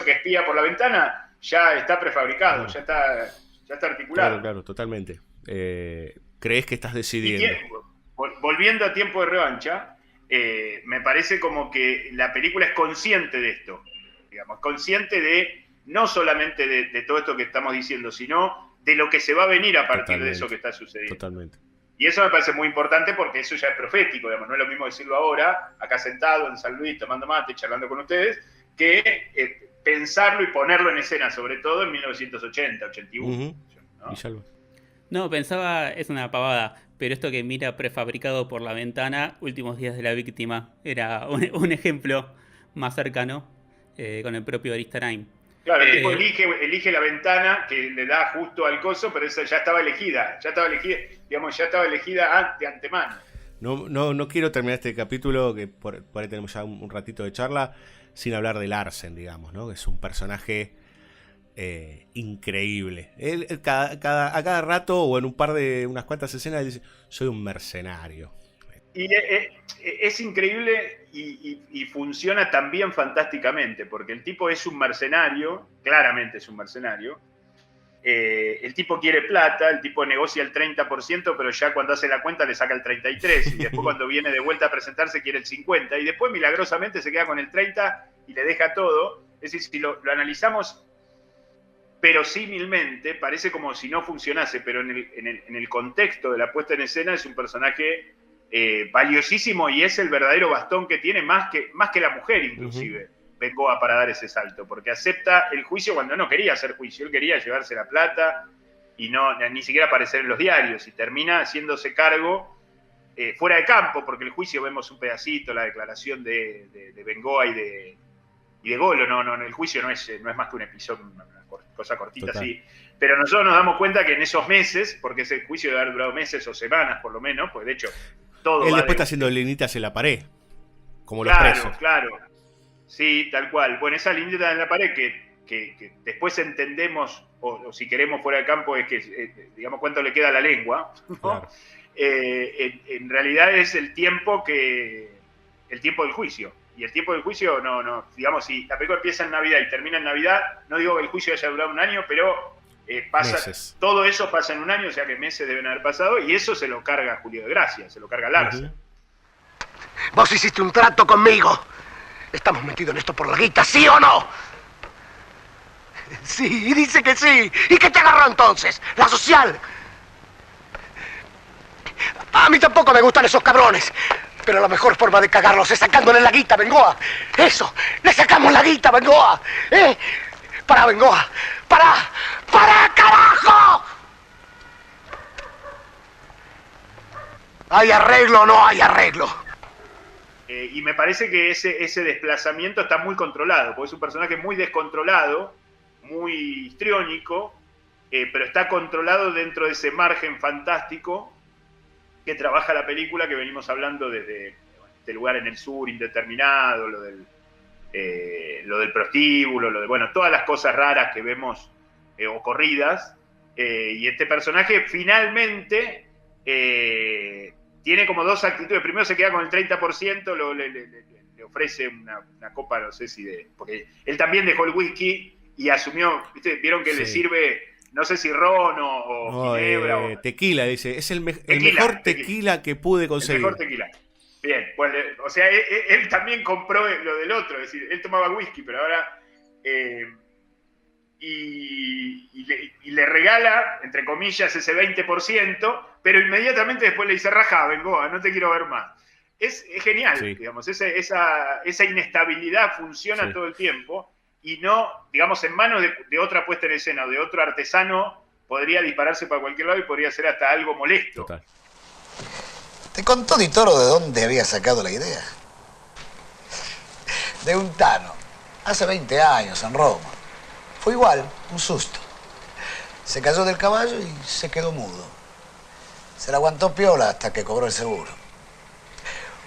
que espía por la ventana ya está prefabricado, ya está articulado. Claro, totalmente. ¿Crees que estás decidiendo? Volviendo a Tiempo de Revancha, me parece como que la película es consciente de esto, digamos, consciente de no solamente de todo esto que estamos diciendo, sino de lo que se va a venir a partir de eso que está sucediendo. Totalmente. Y eso me parece muy importante, porque eso ya es profético, digamos. No es lo mismo decirlo ahora, acá sentado en San Luis, tomando mate, charlando con ustedes, que pensarlo y ponerlo en escena, sobre todo en 1980, 81. Uh-huh. ¿No? No, pensaba, es una pavada, pero esto que mira prefabricado por la ventana, Últimos días de la víctima, era un ejemplo más cercano con el propio Aristarain. Claro, el tipo elige la ventana que le da justo al coso, pero esa ya estaba elegida, digamos, ya estaba elegida de antemano. No quiero terminar este capítulo, que por ahí tenemos ya un ratito de charla, sin hablar de Larsen, digamos, ¿no? Que es un personaje increíble. Él a cada rato, o en unas cuantas escenas, dice: soy un mercenario. Y es increíble y funciona también fantásticamente, porque el tipo es un mercenario, claramente es un mercenario. El tipo quiere plata, el tipo negocia el 30%, pero ya cuando hace la cuenta le saca el 33%, y después cuando viene de vuelta a presentarse quiere el 50%, y después milagrosamente se queda con el 30% y le deja todo. Es decir, si lo analizamos verosímilmente, parece como si no funcionase, pero en el contexto de la puesta en escena es un personaje valiosísimo, y es el verdadero bastón que tiene, más que la mujer inclusive. Uh-huh. Bengoa, para dar ese salto, porque acepta el juicio cuando no quería hacer juicio, él quería llevarse la plata y ni siquiera aparecer en los diarios, y termina haciéndose cargo fuera de campo, porque el juicio vemos un pedacito, la declaración de Bengoa y de Golo, el juicio no es más que un episodio, una cosa cortita. Total. Así, pero nosotros nos damos cuenta que en esos meses, porque ese juicio debe haber durado meses o semanas por lo menos, pues de hecho todo él después está haciendo linitas en la pared, como los presos. Claro. Sí, tal cual. Bueno, esa línea en la pared que después entendemos o si queremos fuera de campo, es que, digamos, cuánto le queda a la lengua, ¿no? Claro. En realidad es el tiempo del juicio. Y el tiempo del juicio, no, digamos, si la película empieza en Navidad y termina en Navidad, no digo que el juicio haya durado un año, pero Meses. todo eso pasa en un año, o sea que meses deben haber pasado, y eso se lo carga Julio de Gracia, se lo carga Larsen. Vos hiciste un trato conmigo. Estamos metidos en esto por la guita, ¿sí o no? Sí, dice que sí. ¿Y qué te agarró entonces? ¿La social? A mí tampoco me gustan esos cabrones. Pero la mejor forma de cagarlos es sacándole la guita, Bengoa. Eso, le sacamos la guita, Bengoa. Para, Bengoa. ¡Para, carajo! ¿Hay arreglo o no hay arreglo? Y me parece que ese desplazamiento está muy controlado, porque es un personaje muy descontrolado, muy histriónico, pero está controlado dentro de ese margen fantástico que trabaja la película, que venimos hablando desde este lugar en el sur indeterminado, lo del prostíbulo, todas las cosas raras que vemos ocurridas, y este personaje finalmente tiene como dos actitudes. Primero se queda con el 30%, le ofrece una copa, no sé si porque él también dejó el whisky y asumió, ¿viste? Vieron que le sirve, no sé si ron o ginebra. Tequila, dice, es el mejor tequila que pude conseguir. El mejor tequila. Bien, bueno, o sea, él también compró lo del otro, es decir, él tomaba whisky, pero ahora... Y le regala, entre comillas, ese 20%, pero inmediatamente después le dice, raja, Bengoa, no te quiero ver más. Es genial, Sí. digamos, esa inestabilidad funciona todo el tiempo, y no, digamos, en manos de otra puesta en escena o de otro artesano, podría dispararse para cualquier lado y podría ser hasta algo molesto. Total. ¿Te contó Di Toro de dónde había sacado la idea? De un tano, hace 20 años en Roma. Fue igual, un susto. Se cayó del caballo y se quedó mudo. Se la aguantó piola hasta que cobró el seguro.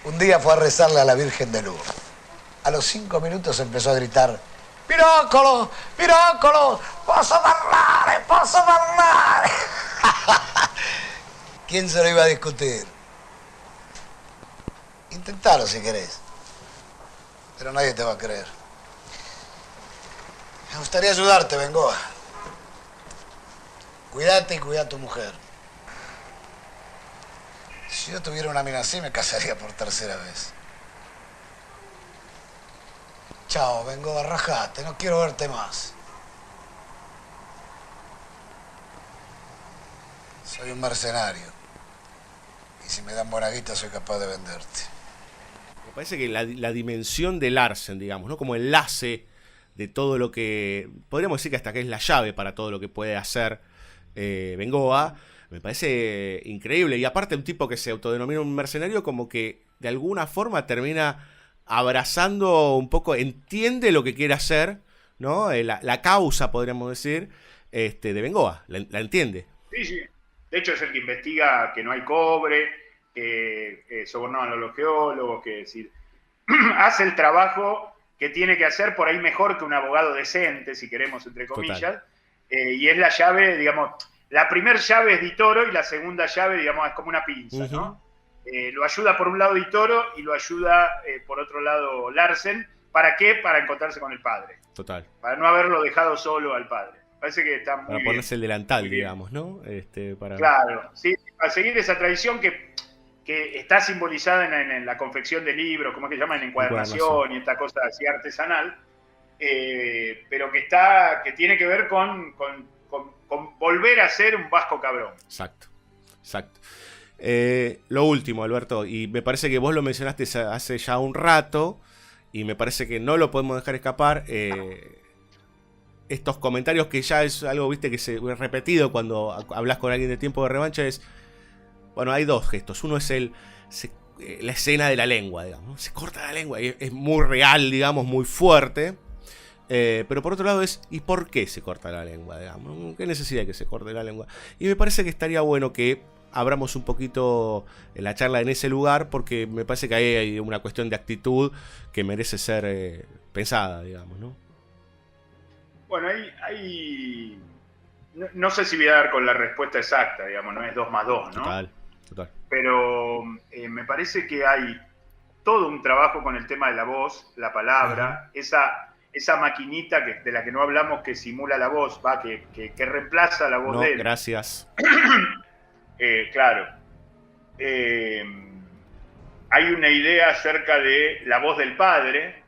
Un día fue a rezarle a la Virgen de Lourdes. A los 5 minutos empezó a gritar: ¡Miracolo! ¡Miracolo! ¡Posso parlare! ¡Posso parlare! ¿Quién se lo iba a discutir? Intentalo si querés. Pero nadie te va a creer. Me gustaría ayudarte, Bengoa. Cuídate y cuida a tu mujer. Si yo tuviera una mina así, me casaría por tercera vez. Chao, Bengoa, rajate, no quiero verte más. Soy un mercenario. Y si me dan buena guita, soy capaz de venderte. Me parece que la dimensión de Larsen, digamos, ¿no? Como enlace de todo lo que... Podríamos decir que hasta que es la llave para todo lo que puede hacer Bengoa. Me parece increíble. Y aparte un tipo que se autodenomina un mercenario, como que de alguna forma termina abrazando un poco, entiende lo que quiere hacer, ¿no? La causa, podríamos decir, de Bengoa. La entiende. Sí, sí. De hecho es el que investiga que no hay cobre, que sobornaban a los geólogos, que decir, hace el trabajo que tiene que hacer por ahí mejor que un abogado decente, si queremos, entre comillas, y es la llave, digamos, la primer llave es Di Toro y la segunda llave, digamos, es como una pinza, ¿no? Lo ayuda por un lado Di Toro y lo ayuda por otro lado Larsen. ¿Para qué? Para encontrarse con el padre. Total. Para no haberlo dejado solo al padre. Parece que está muy Para bien. ponerse el delantal, digamos, ¿no? Claro, sí, para seguir esa tradición que está simbolizada en la confección de libros, ¿cómo es que se llama? En encuadernación y esta cosa así artesanal, pero que tiene que ver con volver a ser un vasco cabrón. Exacto. Lo último, Alberto, y me parece que vos lo mencionaste hace ya un rato, y me parece que no lo podemos dejar escapar, estos comentarios que ya es algo, viste, que se ha repetido cuando hablas con alguien de Tiempo de Revancha, es, bueno, hay dos gestos. Uno es la escena de la lengua, digamos, se corta la lengua, y es muy real, digamos, muy fuerte. Pero por otro lado es, ¿y por qué se corta la lengua? Digamos? ¿Qué necesidad de que se corte la lengua? Y me parece que estaría bueno que abramos un poquito la charla en ese lugar, porque me parece que ahí hay una cuestión de actitud que merece ser pensada, digamos, ¿no? Bueno, hay no sé si voy a dar con la respuesta exacta, digamos, no es 2 más 2, ¿no? Total. Pero me parece que hay todo un trabajo con el tema de la voz, la palabra, esa maquinita de la que no hablamos que simula la voz, que reemplaza la voz de él. Gracias. Claro. Hay una idea acerca de la voz del padre.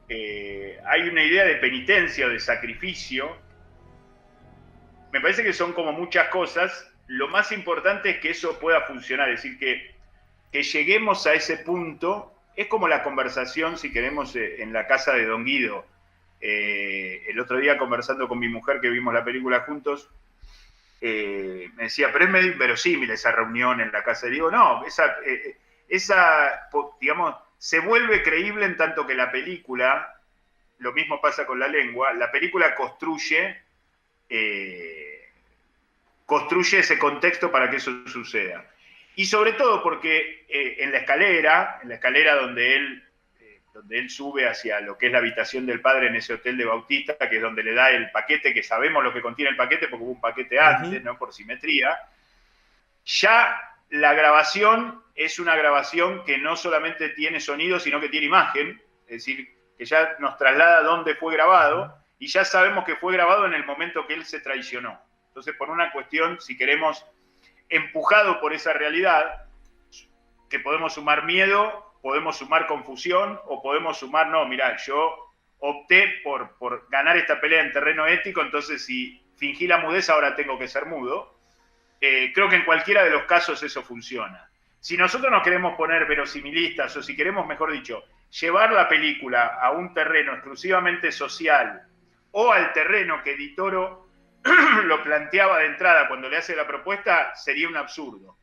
Hay una idea de penitencia o de sacrificio. Me parece que son como muchas cosas. Lo más importante es que eso pueda funcionar, es decir, que lleguemos a ese punto. Es como la conversación, si queremos, en la casa de Don Guido. El otro día, conversando con mi mujer, que vimos la película juntos, me decía, pero es medio inverosímil esa reunión en la casa. Y digo, no, digamos, se vuelve creíble en tanto que la película, lo mismo pasa con la lengua, la película construye ese contexto para que eso suceda. Y sobre todo porque en la escalera donde él sube hacia lo que es la habitación del padre en ese hotel de Bautista, que es donde le da el paquete, que sabemos lo que contiene el paquete porque hubo un paquete antes, ¿no? Por simetría, ya la grabación es una grabación que no solamente tiene sonido, sino que tiene imagen, es decir, que ya nos traslada dónde fue grabado, y ya sabemos que fue grabado en el momento que él se traicionó. Entonces, por una cuestión, si queremos, empujado por esa realidad, que podemos sumar miedo, podemos sumar confusión, o podemos sumar, no, mirá, yo opté por ganar esta pelea en terreno ético, entonces si fingí la mudez, ahora tengo que ser mudo. Creo que en cualquiera de los casos eso funciona. Si nosotros nos queremos poner verosimilistas, o si queremos, mejor dicho, llevar la película a un terreno exclusivamente social, o al terreno que Di Toro lo planteaba de entrada cuando le hace la propuesta, sería un absurdo.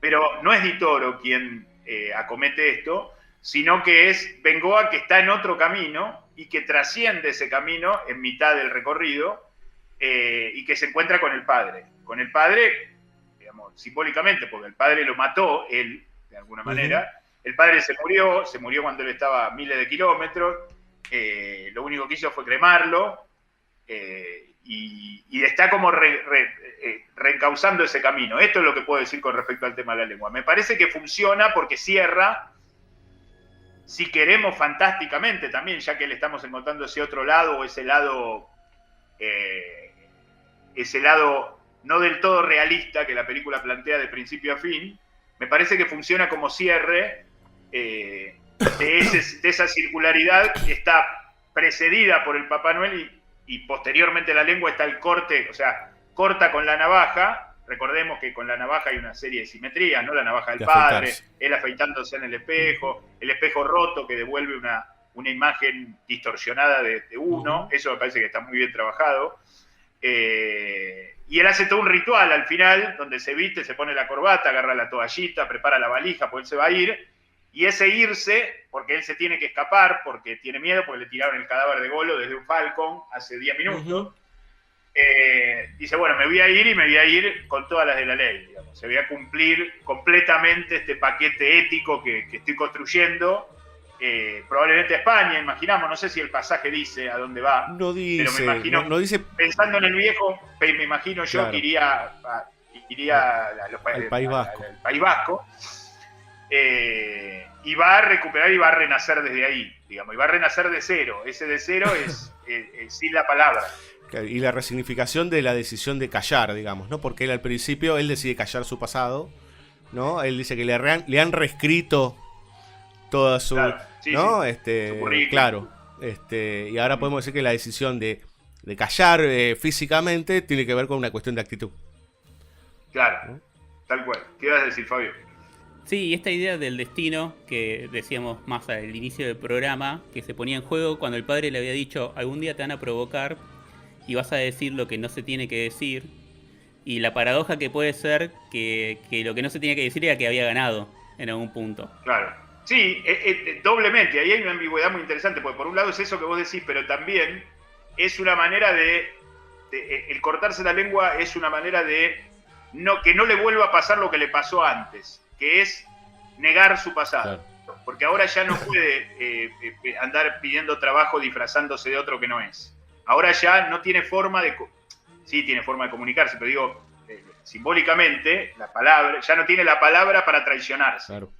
Pero no es Di Toro quien acomete esto, sino que es Bengoa, que está en otro camino y que trasciende ese camino en mitad del recorrido, y que se encuentra con el padre. Con el padre, digamos, simbólicamente, porque el padre lo mató, él, de alguna manera. El padre se murió cuando él estaba a miles de kilómetros. Lo único que hizo fue cremarlo, y está como reencauzando ese camino. Esto es lo que puedo decir con respecto al tema de la lengua. Me parece que funciona porque cierra, si queremos, fantásticamente también, ya que le estamos encontrando ese otro lado, o ese lado no del todo realista que la película plantea de principio a fin. Me parece que funciona como cierre de esa circularidad que está precedida por el Papá Noel, y posteriormente la lengua está el corte, o sea, corta con la navaja. Recordemos que con la navaja hay una serie de simetrías, ¿no? La navaja del padre, él afeitándose en el espejo roto que devuelve una imagen distorsionada de uno. Eso me parece que está muy bien trabajado. Y él hace todo un ritual al final, donde se viste, se pone la corbata, agarra la toallita, prepara la valija, porque él se va a ir. Y ese irse, porque él se tiene que escapar, porque tiene miedo, porque le tiraron el cadáver de Golo desde un Falcon hace 10 minutos. Dice, bueno, me voy a ir, y me voy a ir con todas las de la ley, digamos. Se voy a cumplir completamente este paquete ético que estoy construyendo. Probablemente a España, imaginamos, no sé si el pasaje dice a dónde va. No dice, pero me imagino, no dice. Pensando en el viejo, me imagino yo, claro, que iría al País Vasco. Al País Vasco. Y va a recuperar y va a renacer desde ahí, digamos, y va a renacer de cero. Ese de cero es sin la palabra. Y la resignificación de la decisión de callar, digamos, ¿no? Porque él al principio, él decide callar su pasado, ¿no? Él dice que le han reescrito toda su, claro, sí, ¿no? Sí, su claro. Y ahora podemos decir que la decisión de callar físicamente tiene que ver con una cuestión de actitud. Claro, ¿no? Tal cual. ¿Qué ibas a decir, Fabio? Sí, esta idea del destino que decíamos más al inicio del programa, que se ponía en juego cuando el padre le había dicho, algún día te van a provocar y vas a decir lo que no se tiene que decir, y la paradoja que puede ser que lo que no se tenía que decir era que había ganado en algún punto. Claro, sí, doblemente, ahí hay una ambigüedad muy interesante, porque por un lado es eso que vos decís, pero también es una manera el cortarse la lengua es una manera de que no le vuelva a pasar lo que le pasó antes, que es negar su pasado. Claro. Porque ahora ya no puede andar pidiendo trabajo disfrazándose de otro que no es. ahora ya no tiene forma de... Sí, tiene forma de comunicarse, pero digo, simbólicamente, la palabra, ya no tiene la palabra para traicionarse. Claro.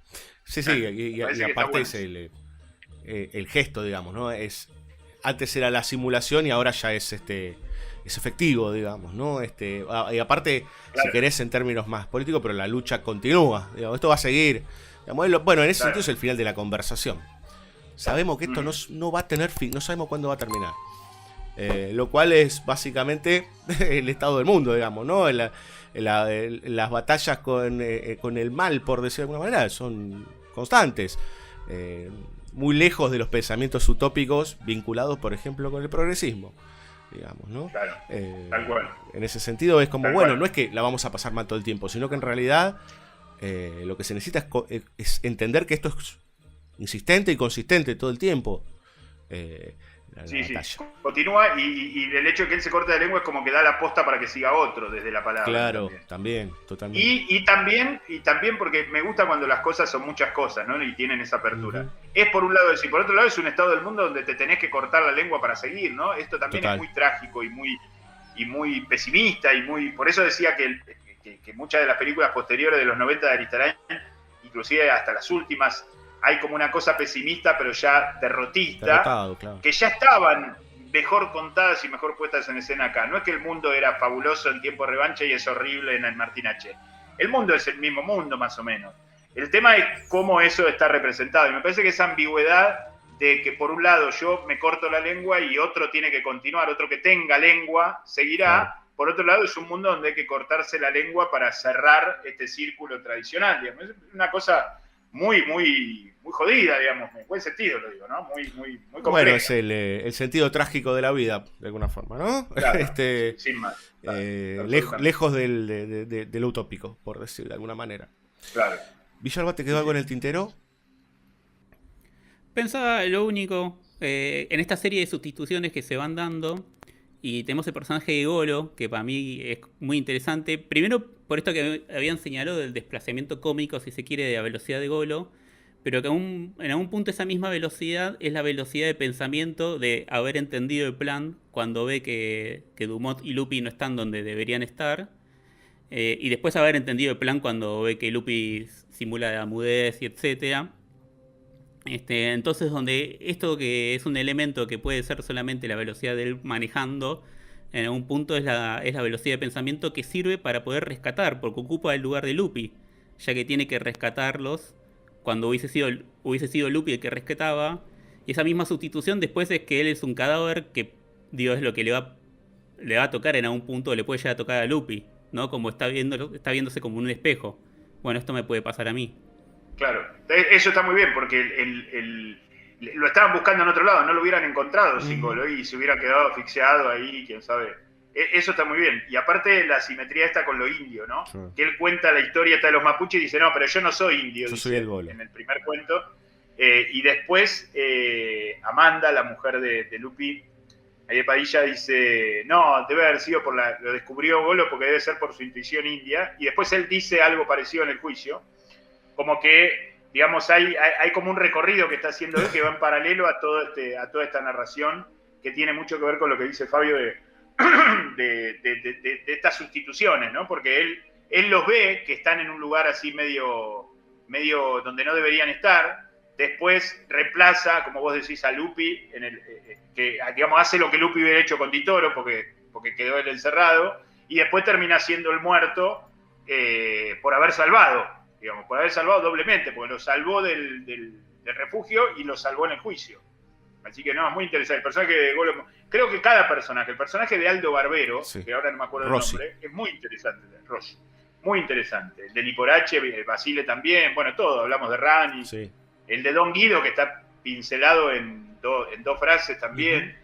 Sí, y aparte es el gesto, digamos, ¿no? Antes era la simulación y ahora ya es efectivo, digamos, ¿no? Y aparte, claro, si querés en términos más políticos, pero la lucha continúa, digamos, esto va a seguir. Digamos, bueno, en ese sentido es el final de la conversación. Sabemos que esto no va a tener fin, no sabemos cuándo va a terminar. Lo cual es básicamente el estado del mundo, digamos, ¿no? Las batallas con el mal, por decirlo de alguna manera, son constantes. Muy lejos de los pensamientos utópicos vinculados, por ejemplo, con el progresismo, digamos, ¿no? Claro, tal cual. En ese sentido es como, tal bueno, cual. No es que la vamos a pasar mal todo el tiempo, sino que en realidad lo que se necesita es entender que esto es insistente y consistente todo el tiempo. Sí. Continúa y el hecho de que él se corte la lengua es como que da la posta para que siga otro desde la palabra. Claro, también totalmente. Y también porque me gusta cuando las cosas son muchas cosas, ¿no? Y tienen esa apertura. Es por un lado eso, y por otro lado es un estado del mundo donde te tenés que cortar la lengua para seguir, ¿no? Esto también es muy trágico y muy pesimista y muy... Por eso decía que muchas de las películas posteriores de los 90 de Aristarain, inclusive hasta las últimas, hay como una cosa pesimista, pero ya derrotista, claro, que ya estaban mejor contadas y mejor puestas en escena acá. No es que el mundo era fabuloso en Tiempo de Revancha y es horrible en el Martín H. El mundo es el mismo mundo, más o menos. El tema es cómo eso está representado. Y me parece que esa ambigüedad de que por un lado yo me corto la lengua y otro tiene que continuar, otro que tenga lengua seguirá. Claro. Por otro lado es un mundo donde hay que cortarse la lengua para cerrar este círculo tradicional, digamos. Es una cosa muy jodida, digamos, en buen sentido lo digo, ¿no? Muy compleja. Bueno, es el sentido trágico de la vida, de alguna forma, ¿no? Claro, sin más. Lejos de lo utópico, por decir de alguna manera. Claro. Villalba, ¿te quedó algo en el tintero? Pensaba lo único, en esta serie de sustituciones que se van dando, y tenemos el personaje de Golo, que para mí es muy interesante. Primero, por esto que habían señalado del desplazamiento cómico, si se quiere, de la velocidad de Golo, pero que en algún punto esa misma velocidad es la velocidad de pensamiento de haber entendido el plan cuando ve que Dumont y Lupi no están donde deberían estar, y después haber entendido el plan cuando ve que Lupi simula de amudez y etcétera. Entonces, donde esto que es un elemento que puede ser solamente la velocidad de él manejando, en algún punto es la velocidad de pensamiento que sirve para poder rescatar, porque ocupa el lugar de Lupi, ya que tiene que rescatarlos cuando hubiese sido Lupi el que rescataba. Y esa misma sustitución después es que él es un cadáver que, digo, es lo que le va a tocar en algún punto, le puede llegar a tocar a Lupi, ¿no? Como está viéndose como un espejo. Bueno, esto me puede pasar a mí. Claro, eso está muy bien, porque lo estaban buscando en otro lado, no lo hubieran encontrado sin Golo y se hubiera quedado asfixiado ahí, quién sabe. Eso está muy bien. Y aparte la simetría está con lo indio, ¿no? Sí. Que él cuenta la historia de los mapuches y dice, no, pero yo no soy indio, yo dice, soy el Golo. En el primer cuento. Y después Amanda, la mujer de Lupi, ahí de Padilla, dice, no, debe haber sido lo descubrió Golo porque debe ser por su intuición india. Y después él dice algo parecido en el juicio, como que, digamos, hay como un recorrido que está haciendo él que va en paralelo a toda esta narración, que tiene mucho que ver con lo que dice Fabio de estas sustituciones, ¿no? Porque él los ve que están en un lugar así medio donde no deberían estar, después reemplaza, como vos decís, a Lupi, que digamos hace lo que Lupi hubiera hecho con Titoro, porque quedó él encerrado, y después termina siendo el muerto por haber salvado. Digamos, por haber salvado doblemente, porque lo salvó del refugio y lo salvó en el juicio. Así que no, es muy interesante. El personaje de Golo, creo que cada personaje, el personaje de Aldo Barbero, sí, que ahora no me acuerdo Rossi, el nombre, es muy interesante. Rossi, muy interesante. El de Niporache, Basile también, bueno, todo, hablamos de Rani. Sí. El de Don Guido, que está pincelado en dos frases también.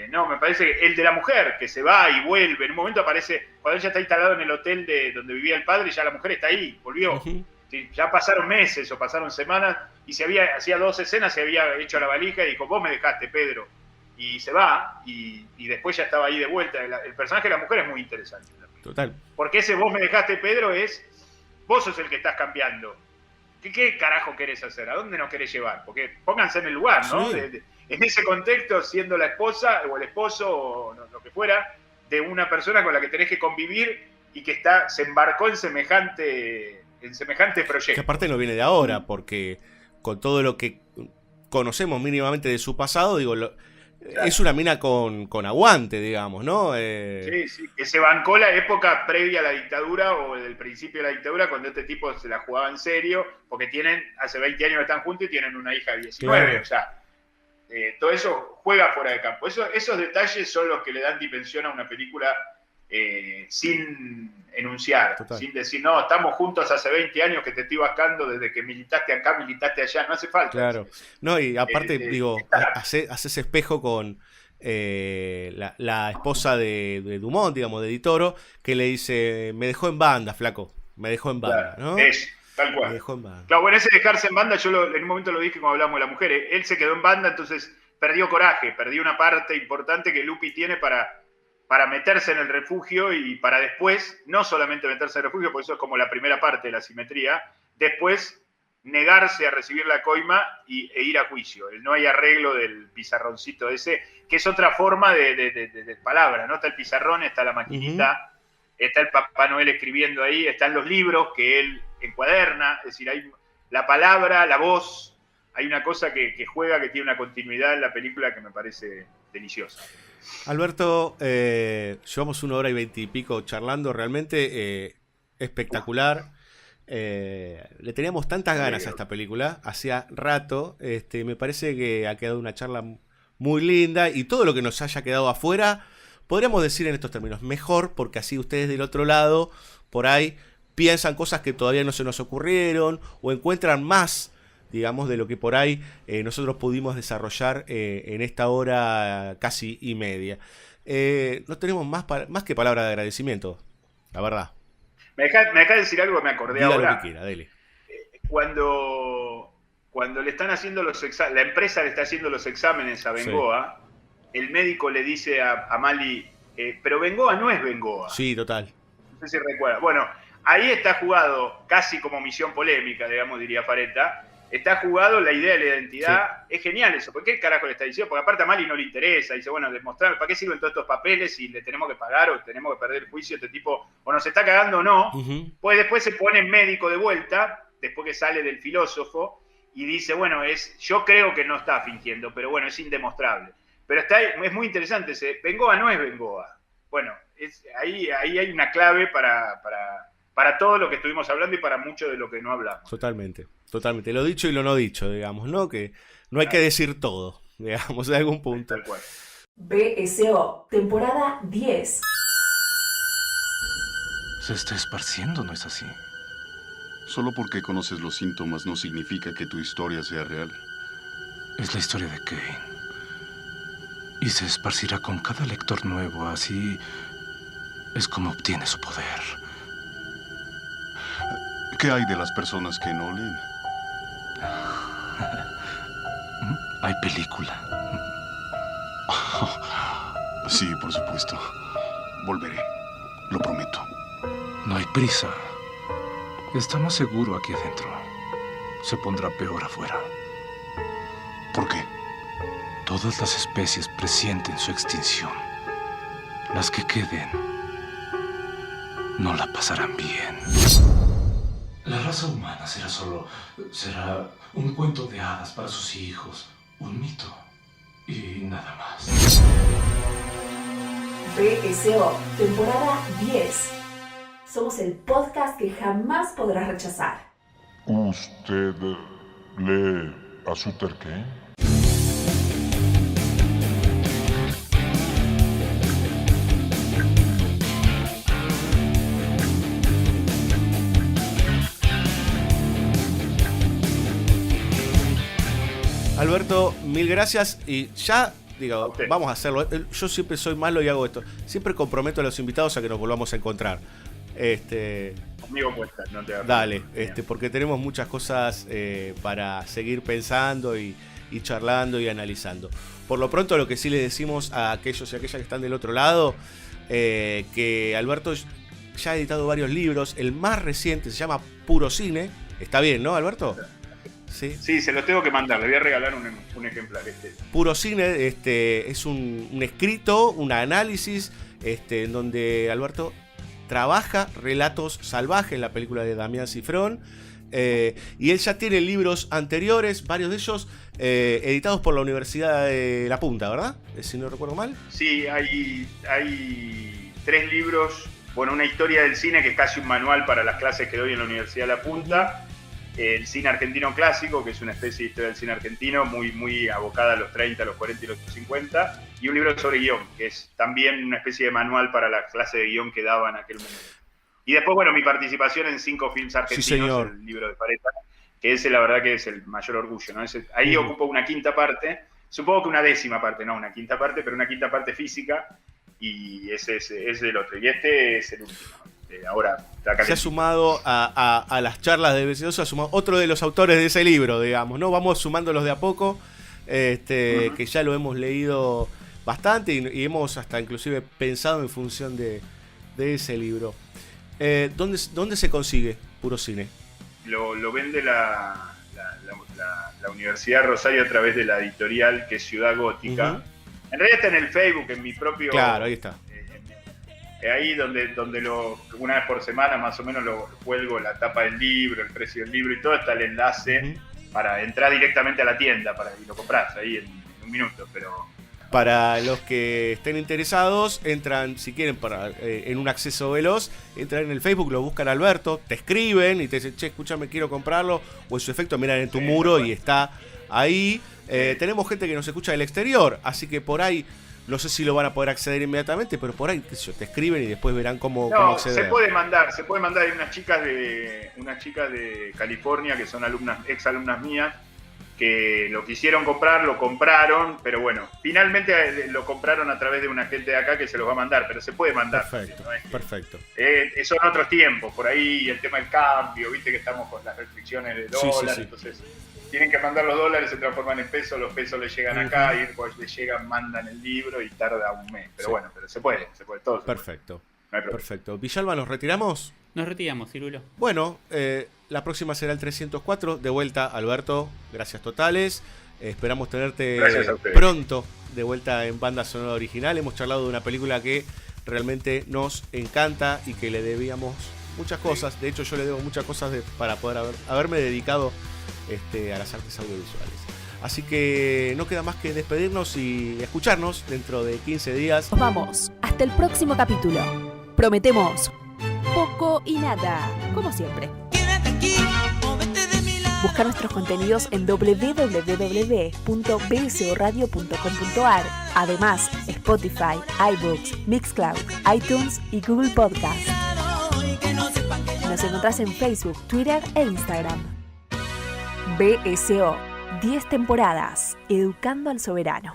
No, me parece que el de la mujer, que se va y vuelve, en un momento aparece, cuando ella está instalado en el hotel donde vivía el padre, ya la mujer está ahí, volvió. Sí, ya pasaron meses o pasaron semanas, y hacía 2 escenas, se había hecho la valija y dijo, vos me dejaste, Pedro. Y se va, y después ya estaba ahí de vuelta. El personaje de la mujer es muy interesante. Total. Porque ese vos me dejaste, Pedro, vos sos el que estás cambiando. ¿Qué carajo querés hacer? ¿A dónde nos querés llevar? Porque pónganse en el lugar, ¿no? Sí. en ese contexto siendo la esposa o el esposo o lo que fuera de una persona con la que tenés que convivir y que se embarcó en semejante proyecto. Que aparte no viene de ahora, porque con todo lo que conocemos mínimamente de su pasado, digo, claro, es una mina con aguante, digamos, ¿no? Sí, que se bancó la época previa a la dictadura o del principio de la dictadura, cuando este tipo se la jugaba en serio, porque hace 20 años que están juntos y tienen una hija de 19, claro. O sea, todo eso juega fuera de campo. Esos detalles son los que le dan dimensión a una película sin enunciar, total, sin decir, no, estamos juntos hace 20 años que te estoy bascando desde que militaste acá, militaste allá, no hace falta. Claro, no, y aparte, digo, haces espejo con la esposa de Dumont, digamos, de Di Toro, que le dice, me dejó en banda, flaco, me dejó en banda, claro, ¿no? Es, tal cual. Me dejó en banda. Claro, bueno, ese dejarse en banda, yo en un momento lo dije cuando hablamos de la mujer, él se quedó en banda, entonces perdió coraje, perdió una parte importante que Lupi tiene para meterse en el refugio y para después, no solamente meterse en el refugio, porque eso es como la primera parte de la simetría, después negarse a recibir la coima e ir a juicio. El no hay arreglo del pizarroncito ese, que es otra forma de palabra, ¿no? Está el pizarrón, está la maquinita, está el Papá Noel escribiendo ahí, están los libros que él encuaderna, es decir, hay la palabra, la voz, hay una cosa que juega, que tiene una continuidad en la película que me parece deliciosa. Alberto, llevamos 1 hora y 20 y pico charlando, realmente espectacular. Le teníamos tantas ganas a esta película, hacía rato, me parece que ha quedado una charla muy linda y todo lo que nos haya quedado afuera, podríamos decir en estos términos, mejor, porque así ustedes del otro lado, por ahí, piensan cosas que todavía no se nos ocurrieron o encuentran más, digamos, de lo que por ahí nosotros pudimos desarrollar en esta hora casi y media. No tenemos más que palabra de agradecimiento, la verdad. Me deja decir algo que me acordé. Diga ahora. Lo que quiera, dele. Cuando le están haciendo la empresa le está haciendo los exámenes a Bengoa, sí, el médico le dice a Mali, pero Bengoa no es Bengoa. Sí, total. No sé si recuerda. Bueno, ahí está jugado casi como misión polémica, digamos, diría Faretta. Está jugado la idea de la identidad, sí. Es genial eso, ¿por qué carajo le está diciendo? Porque aparte a Mali no le interesa, dice, bueno, demostrar, ¿para qué sirven todos estos papeles si le tenemos que pagar o tenemos que perder el juicio? Este tipo o nos está cagando o no, pues después se pone médico de vuelta, después que sale del filósofo, y dice, bueno, yo creo que no está fingiendo, pero bueno, es indemostrable. Pero es muy interesante, Bengoa no es Bengoa. Bueno, ahí hay una clave para todo lo que estuvimos hablando y para mucho de lo que no hablamos. Totalmente. Lo dicho y lo no dicho, digamos, ¿no? Que no hay que decir todo, digamos, de algún punto. Tal cual. BSO, temporada 10. Se está esparciendo, ¿no es así? Solo porque conoces los síntomas no significa que tu historia sea real. Es la historia de Kane. Y se esparcirá con cada lector nuevo, así es como obtiene su poder. ¿Qué hay de las personas que no leen? Hay película. Sí, por supuesto. Volveré. Lo prometo. No hay prisa. Está más seguro aquí adentro. Se pondrá peor afuera. ¿Por qué? Todas las especies presienten su extinción. Las que queden no la pasarán bien. La raza humana será un cuento de hadas para sus hijos, un mito y nada más. BSO, temporada 10. Somos el podcast que jamás podrás rechazar. ¿Usted lee a Sutter Kane? Alberto, mil gracias y ya, digo, vamos a hacerlo. Yo siempre soy malo y hago esto. Siempre comprometo a los invitados a que nos volvamos a encontrar. Conmigo cuesta, no te hagas. Dale, porque tenemos muchas cosas para seguir pensando y charlando y analizando. Por lo pronto, lo que sí le decimos a aquellos y aquellas que están del otro lado, que Alberto ya ha editado varios libros. El más reciente se llama Puro Cine. Está bien, ¿no, Alberto? ¿sí? Sí, se los tengo que mandar, le voy a regalar un ejemplar. Puro Cine es un escrito, un análisis en donde Alberto trabaja relatos salvajes, la película de Damián Cifrón, y él ya tiene libros anteriores, varios de ellos editados por la Universidad de La Punta, ¿verdad? Si no recuerdo mal. Sí, hay 3 libros, bueno, una historia del cine que es casi un manual para las clases que doy en la Universidad de La Punta, el cine argentino clásico, que es una especie de historia del cine argentino muy abocada a los 30, a los 40 y los 50, y un libro sobre guión, que es también una especie de manual para la clase de guión que daba en aquel momento. Y después, bueno, mi participación en 5 films argentinos, sí, señor. El libro de Pareta, que ese la verdad que es el mayor orgullo, ¿no? Ahí ocupo una quinta parte, supongo que una décima parte, no una quinta parte, pero una quinta parte física, y ese es el otro. Y este es el último. Ahora se ha sumado a las charlas de BC2, se ha sumado otro de los autores de ese libro, digamos, ¿no? Vamos sumándolos de a poco, que ya lo hemos leído bastante y hemos hasta inclusive pensado en función de ese libro. ¿Dónde se consigue Puro Cine? Lo vende la Universidad de Rosario a través de la editorial que es Ciudad Gótica. En realidad está en el Facebook, en mi propio... Claro, ahí está. Ahí donde una vez por semana más o menos lo cuelgo, la tapa del libro, el precio del libro y todo, está el enlace para entrar directamente a la tienda y lo compras ahí en un minuto, pero... Para los que estén interesados, entran, si quieren, en un acceso veloz, entran en el Facebook, lo buscan a Alberto, te escriben y te dicen, che, escúchame, quiero comprarlo, o en su efecto miran en tu muro y está ahí. Tenemos gente que nos escucha del exterior, así que por ahí, no sé si lo van a poder acceder inmediatamente, pero por ahí, qué sé yo, te escriben y después verán cómo acceder. Se puede mandar, hay unas chicas de California que son ex alumnas mías, que lo quisieron comprar, lo compraron, pero bueno, finalmente lo compraron a través de una gente de acá que se los va a mandar, pero se puede mandar. Perfecto, ¿no? Perfecto. Son otros tiempos, por ahí el tema del cambio, viste que estamos con las restricciones de dólar, sí. Entonces tienen que mandar los dólares, se transforman en pesos, los pesos les llegan acá y después les llegan, mandan el libro y tarda un mes, pero bueno, pero se puede todo. Perfecto, no hay problema. Perfecto. Villalba, ¿nos retiramos? Nos retiramos, Cirulo. Bueno, la próxima será el 304. De vuelta, Alberto. Gracias totales. Esperamos tenerte pronto de vuelta en Banda Sonora Original. Hemos charlado de una película que realmente nos encanta y que le debíamos muchas cosas. De hecho, yo le debo muchas cosas para poder haberme dedicado a las artes audiovisuales. Así que no queda más que despedirnos y escucharnos dentro de 15 días. Nos vamos. Hasta el próximo capítulo. Prometemos poco y nada, como siempre. Busca nuestros contenidos en www.bsoradio.com.ar. Además, Spotify, iBooks, Mixcloud, iTunes y Google Podcast. Nos encontrás en Facebook, Twitter e Instagram. BSO, 10 temporadas, educando al soberano.